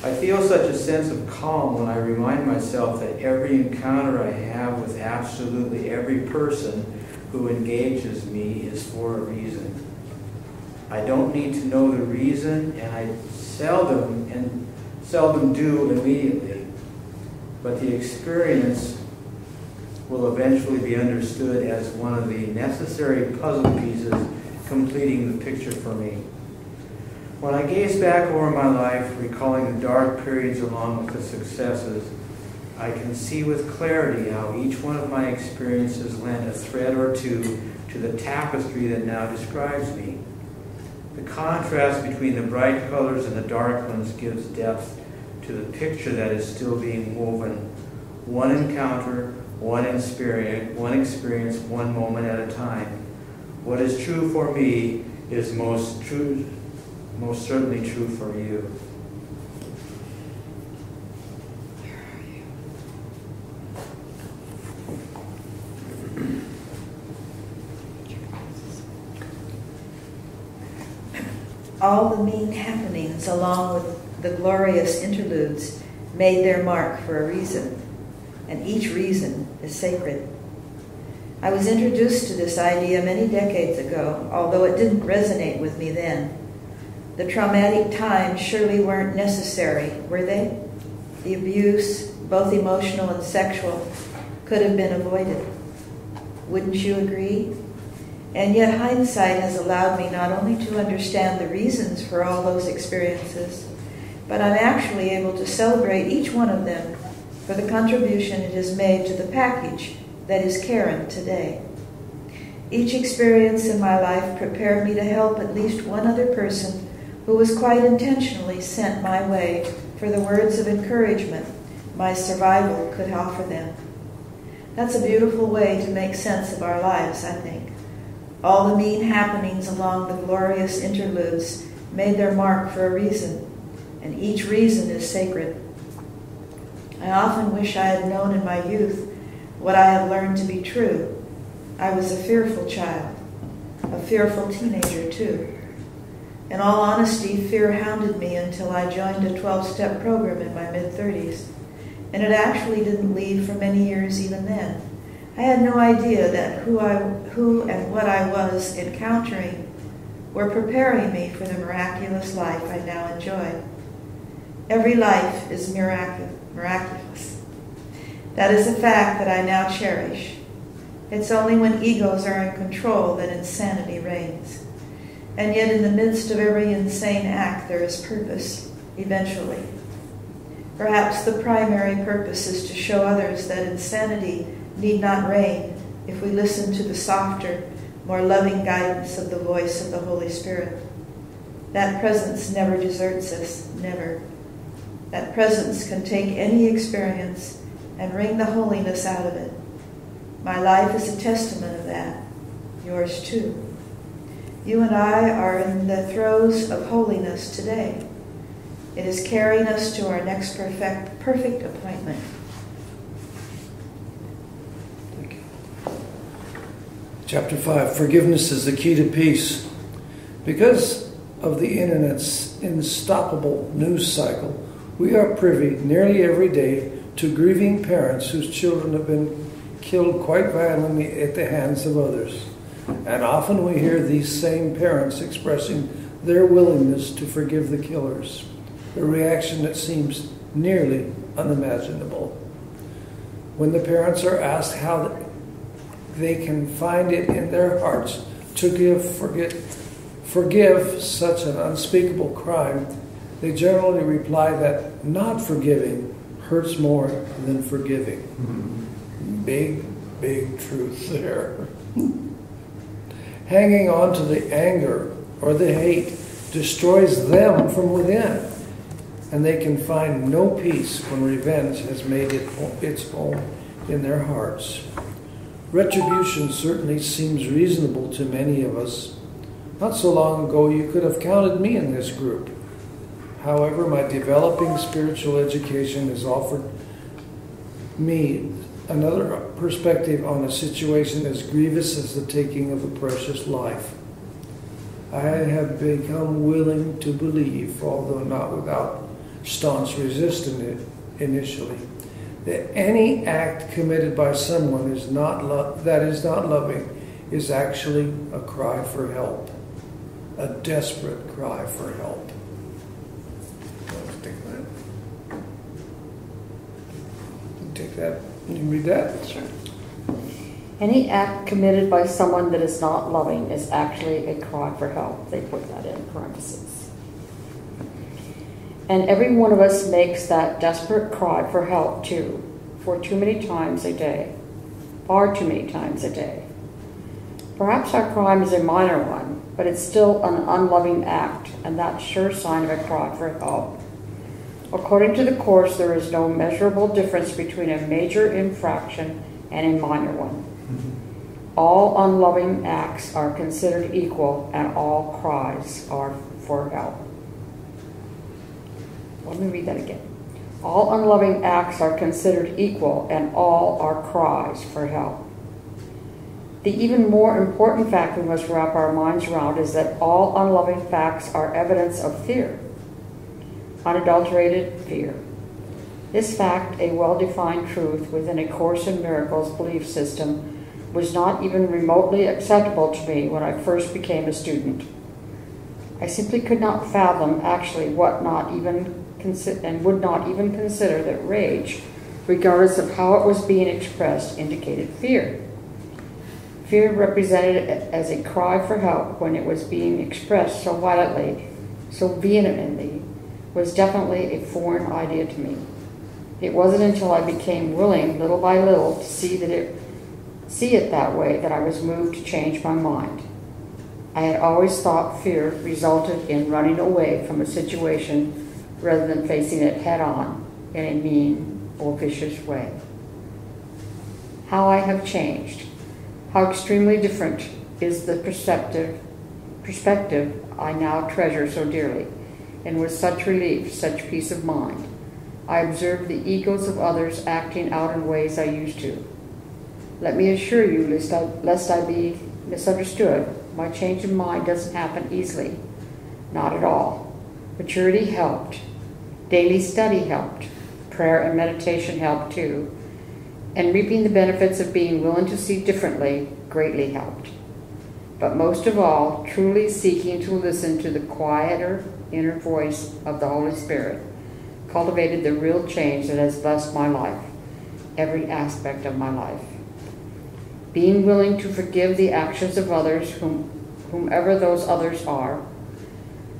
I feel such a sense of calm when I remind myself that every encounter I have with absolutely every person who engages me is for a reason. I don't need to know the reason, and I seldom do immediately, but the experience will eventually be understood as one of the necessary puzzle pieces completing the picture for me. When I gaze back over my life, recalling the dark periods along with the successes, I can see with clarity how each one of my experiences lent a thread or two to the tapestry that now describes me. The contrast between the bright colors and the dark ones gives depth to the picture that is still being woven. One encounter, one experience, one moment at a time. What is true for me is most certainly true for you. All the mean happenings along with the glorious interludes made their mark for a reason, and each reason is sacred. I was introduced to this idea many decades ago, although it didn't resonate with me then. The traumatic times surely weren't necessary, were they? The abuse, both emotional and sexual, could have been avoided. Wouldn't you agree? And yet hindsight has allowed me not only to understand the reasons for all those experiences, but I'm actually able to celebrate each one of them for the contribution it has made to the package that is Karen today. Each experience in my life prepared me to help at least one other person who was quite intentionally sent my way for the words of encouragement my survival could offer them. That's a beautiful way to make sense of our lives, I think. All the mean happenings along the glorious interludes made their mark for a reason, and each reason is sacred. I often wish I had known in my youth what I have learned to be true. I was a fearful child, a fearful teenager too. In all honesty, fear hounded me until I joined a 12-step program in my mid-30s, and it actually didn't leave for many years even then. I had no idea that who and what I was encountering were preparing me for the miraculous life I now enjoy. Every life is miraculous. That is a fact that I now cherish. It's only when egos are in control that insanity reigns. And yet in the midst of every insane act there is purpose, eventually. Perhaps the primary purpose is to show others that insanity need not reign if we listen to the softer, more loving guidance of the voice of the Holy Spirit. That presence never deserts us, never. That presence can take any experience and wring the holiness out of it. My life is a testament of that. Yours too. You and I are in the throes of holiness today. It is carrying us to our next perfect appointment. Thank you. Chapter 5, Forgiveness is the Key to Peace. Because of the internet's unstoppable news cycle, we are privy nearly every day to grieving parents whose children have been killed quite violently at the hands of others. And often we hear these same parents expressing their willingness to forgive the killers, a reaction that seems nearly unimaginable. When the parents are asked how they can find it in their hearts to forgive such an unspeakable crime, they generally reply that not forgiving hurts more than forgiving. Big truth there. Hanging on to the anger or the hate destroys them from within, and they can find no peace when revenge has made its home in their hearts. Retribution certainly seems reasonable to many of us. Not so long ago, you could have counted me in this group. However, my developing spiritual education has offered me another perspective on a situation as grievous as the taking of a precious life. I have become willing to believe, although not without staunch resistance initially, that any act committed by someone that is not loving is actually a cry for help, a desperate cry for help. Take that. You can read that? Sure. Any act committed by someone that is not loving is actually a cry for help. They put that in parentheses. And every one of us makes that desperate cry for help too, for too many times a day, far too many times a day. Perhaps our crime is a minor one, but it's still an unloving act, and that's sure sign of a cry for help. According to the Course, there is no measurable difference between a major infraction and a minor one. All unloving acts are considered equal, and all cries are for help. Let me read that again. All unloving acts are considered equal, and all are cries for help. The even more important fact we must wrap our minds around is that all unloving facts are evidence of fear. Unadulterated fear. This fact, a well-defined truth within A Course in Miracles belief system, was not even remotely acceptable to me when I first became a student. I simply could not fathom actually what not even and would not even consider that rage, regardless of how it was being expressed, indicated fear. Fear represented as a cry for help when it was being expressed so violently, so vehemently, was definitely a foreign idea to me. It wasn't until I became willing, little by little, to see it that way that I was moved to change my mind. I had always thought fear resulted in running away from a situation rather than facing it head-on in a mean or vicious way. How I have changed. How extremely different is the perspective I now treasure so dearly, and with such relief, such peace of mind. I observe the egos of others acting out in ways I used to. Let me assure you, lest I be misunderstood, my change of mind doesn't happen easily. Not at all. Maturity helped. Daily study helped. Prayer and meditation helped too. And reaping the benefits of being willing to see differently greatly helped. But most of all, truly seeking to listen to the quieter inner voice of the Holy Spirit cultivated the real change that has blessed my life, every aspect of my life. Being willing to forgive the actions of others, whomever those others are,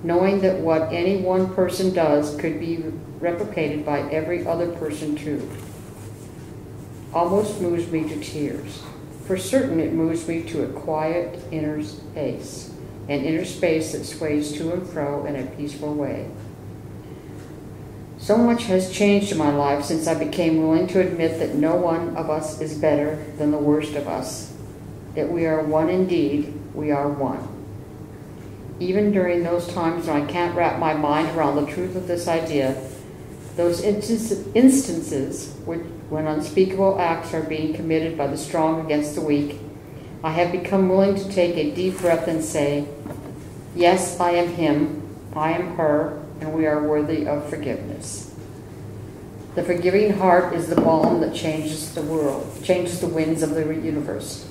knowing that what any one person does could be replicated by every other person too, almost moves me to tears. For certain, it moves me to a quiet inner space, an inner space that sways to and fro in a peaceful way. So much has changed in my life since I became willing to admit that no one of us is better than the worst of us, that we are one indeed, we are one. Even during those times when I can't wrap my mind around the truth of this idea, those instances when unspeakable acts are being committed by the strong against the weak, I have become willing to take a deep breath and say, yes, I am him, I am her, and we are worthy of forgiveness. The forgiving heart is the balm that changes the world, changes the winds of the universe.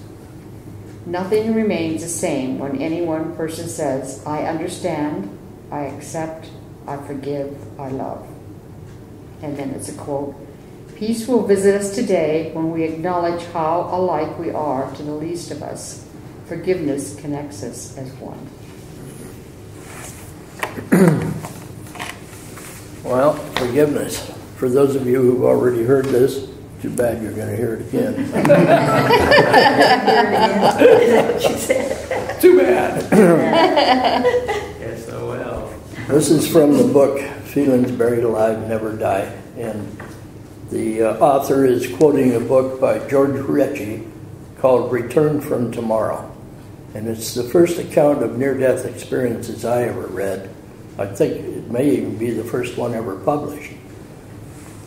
Nothing remains the same when any one person says, I understand, I accept, I forgive, I love. And then it's a quote, peace will visit us today when we acknowledge how alike we are to the least of us. Forgiveness connects us as one. Well, forgiveness. For those of you who've already heard this, too bad you're going to hear it again. Too bad. Yes, oh well. This is from the book, Feelings Buried Alive Never Die. And the author is quoting a book by George Recchi called Return from Tomorrow. And it's the first account of near-death experiences I ever read. I think it may even be the first one ever published.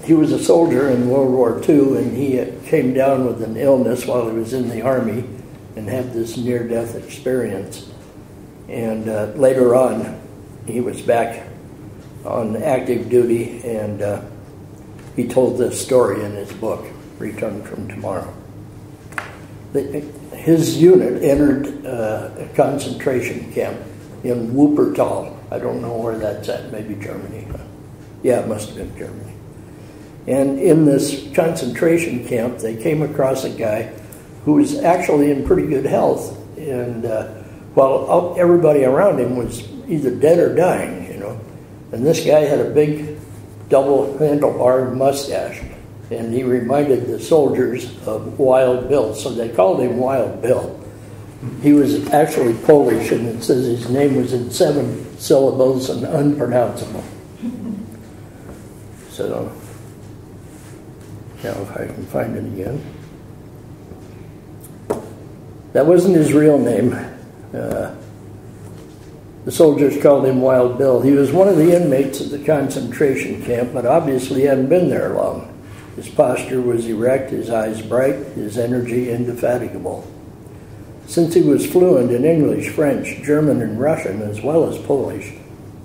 he was a soldier in World War II, and he came down with an illness while he was in the Army and had this near-death experience. And later on, he was back on active duty, and he told this story in his book, Return from Tomorrow. His unit entered a concentration camp in Wuppertal. I don't know where that's at, maybe Germany. Yeah, it must have been Germany. And in this concentration camp, they came across a guy who was actually in pretty good health. And while everybody around him was either dead or dying, you know. And this guy had a big double handlebar mustache. And he reminded the soldiers of Wild Bill. So they called him Wild Bill. He was actually Polish, and it says his name was in 7 syllables and unpronounceable. So, now if I can find it again. That wasn't his real name. The soldiers called him Wild Bill. He was one of the inmates of the concentration camp, but obviously hadn't been there long. His posture was erect, his eyes bright, his energy indefatigable. Since he was fluent in English, French, German, and Russian, as well as Polish,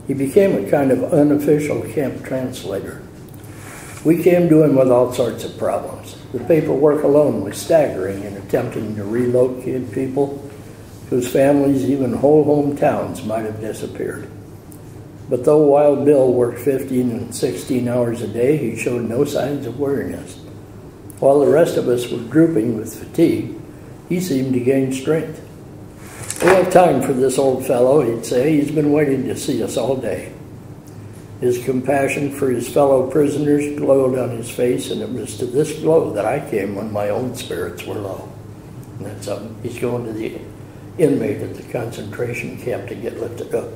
he became a kind of unofficial camp translator. We came to him with all sorts of problems. The paperwork alone was staggering in attempting to relocate people whose families, even whole hometowns, might have disappeared. But though Wild Bill worked 15 and 16 hours a day, he showed no signs of weariness. While the rest of us were drooping with fatigue, he seemed to gain strength. "We have time for this old fellow," he'd say. "He's been waiting to see us all day." His compassion for his fellow prisoners glowed on his face, and it was to this glow that I came when my own spirits were low. And that's he's going to the inmate at the concentration camp to get lifted up.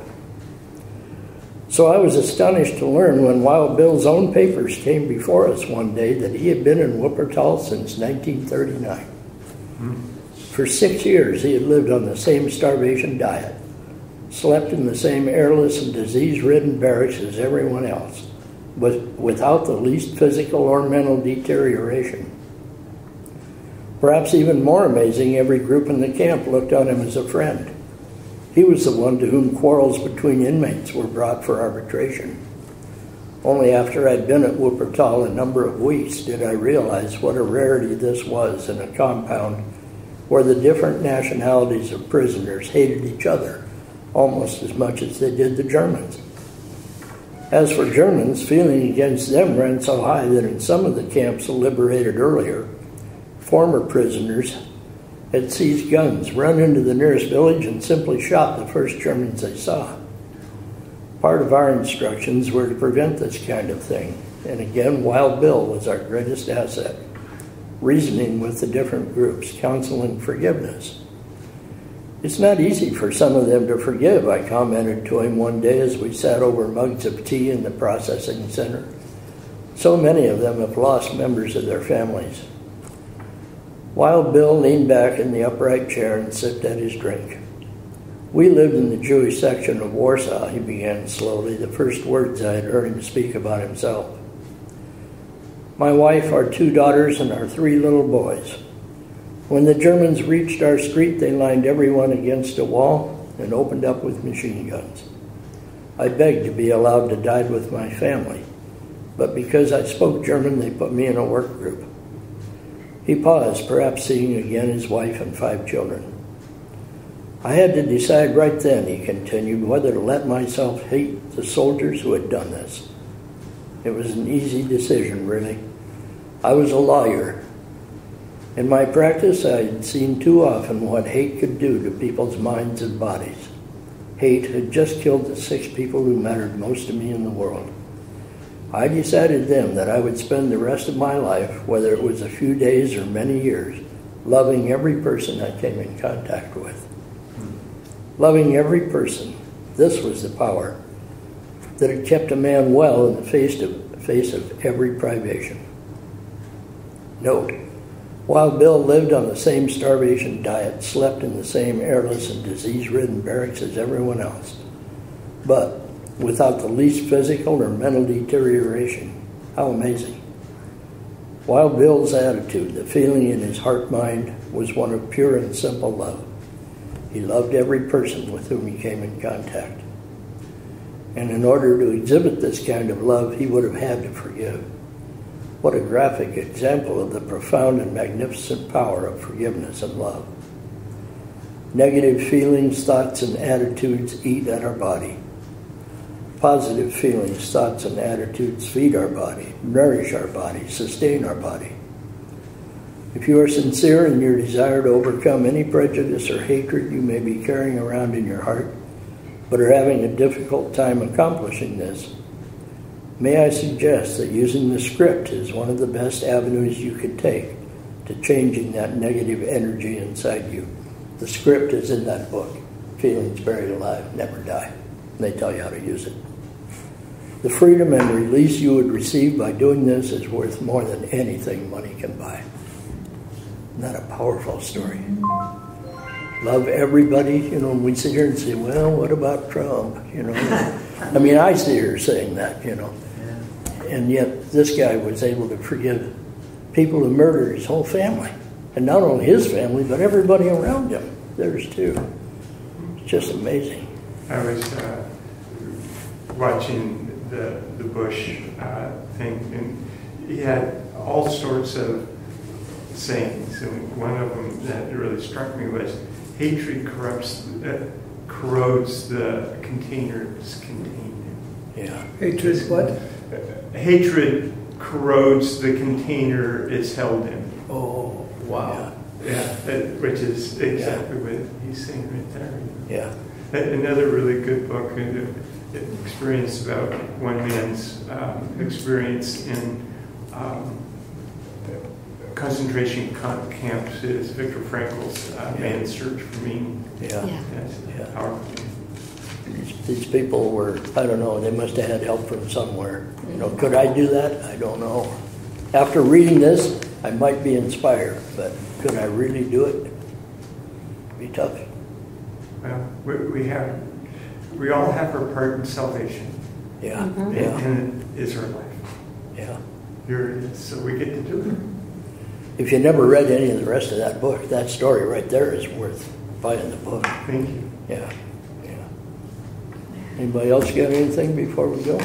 So I was astonished to learn when Wild Bill's own papers came before us one day that he had been in Wuppertal since 1939. For 6 years he had lived on the same starvation diet, slept in the same airless and disease-ridden barracks as everyone else, but without the least physical or mental deterioration. Perhaps even more amazing, every group in the camp looked on him as a friend. He was the one to whom quarrels between inmates were brought for arbitration. Only after I'd been at Wuppertal a number of weeks did I realize what a rarity this was in a compound where the different nationalities of prisoners hated each other almost as much as they did the Germans. As for Germans, feeling against them ran so high that in some of the camps liberated earlier, former prisoners had seized guns, run into the nearest village, and simply shot the first Germans they saw. Part of our instructions were to prevent this kind of thing, and again, Wild Bill was our greatest asset, reasoning with the different groups, counseling forgiveness. "It's not easy for some of them to forgive," I commented to him one day as we sat over mugs of tea in the processing center. "So many of them have lost members of their families." Wild Bill leaned back in the upright chair and sipped at his drink. "We lived in the Jewish section of Warsaw," he began slowly, the first words I had heard him speak about himself. "My wife, our 2 daughters, and our 3 little boys. When the Germans reached our street, they lined everyone against a wall and opened up with machine guns. I begged to be allowed to die with my family, but because I spoke German, they put me in a work group." He paused, perhaps seeing again his wife and 5 children. "I had to decide right then," he continued, "whether to let myself hate the soldiers who had done this. It was an easy decision, really. I was a lawyer. In my practice, I had seen too often what hate could do to people's minds and bodies. Hate had just killed the 6 people who mattered most to me in the world. I decided then that I would spend the rest of my life, whether it was a few days or many years, loving every person I came in contact with. Loving every person. This was the power that had kept a man well in the face of every privation." Note, Wild Bill lived on the same starvation diet, slept in the same airless and disease-ridden barracks as everyone else, but without the least physical or mental deterioration. How amazing. Wild Bill's attitude, the feeling in his heart-mind, was one of pure and simple love. He loved every person with whom he came in contact. And in order to exhibit this kind of love, he would have had to forgive. What a graphic example of the profound and magnificent power of forgiveness and love. Negative feelings, thoughts, and attitudes eat at our body. Positive feelings, thoughts, and attitudes feed our body, nourish our body, sustain our body. If you are sincere in your desire to overcome any prejudice or hatred you may be carrying around in your heart, but are having a difficult time accomplishing this, may I suggest that using the script is one of the best avenues you could take to changing that negative energy inside you. The script is in that book, Feelings Buried Alive, Never Die. They tell you how to use it. The freedom and release you would receive by doing this is worth more than anything money can buy. Isn't that a powerful story? Love everybody. You know, we sit here and say, well, what about Trump? You know, I mean, I see her saying that, you know. And yet this guy was able to forgive people who murdered his whole family. And not only his family, but everybody around him. There's too. It's just amazing. I was watching the Bush thing, and he had all sorts of sayings. And one of them that really struck me was, hatred corrodes the containers contained in. Yeah. Hatred what? Hatred corrodes the container it's held in. Oh, wow. Yeah, which is exactly what he's saying right there. Yeah. Another really good book, experience about one man's experience in concentration camps is Viktor Frankl's Man's Search for Meaning. Yeah. Yeah. Powerful. These people were, I don't know, they must have had help from somewhere. You know, could I do that? I don't know. After reading this, I might be inspired, but could I really do it? It'd be tough. Well, we all have our part in salvation. Yeah. Mm-hmm. Yeah. And it is our life. Yeah. Here it is, so we get to do it. If you never read any of the rest of that book, that story right there is worth buying the book. Thank you. Yeah. Yeah. Anybody else got anything before we go?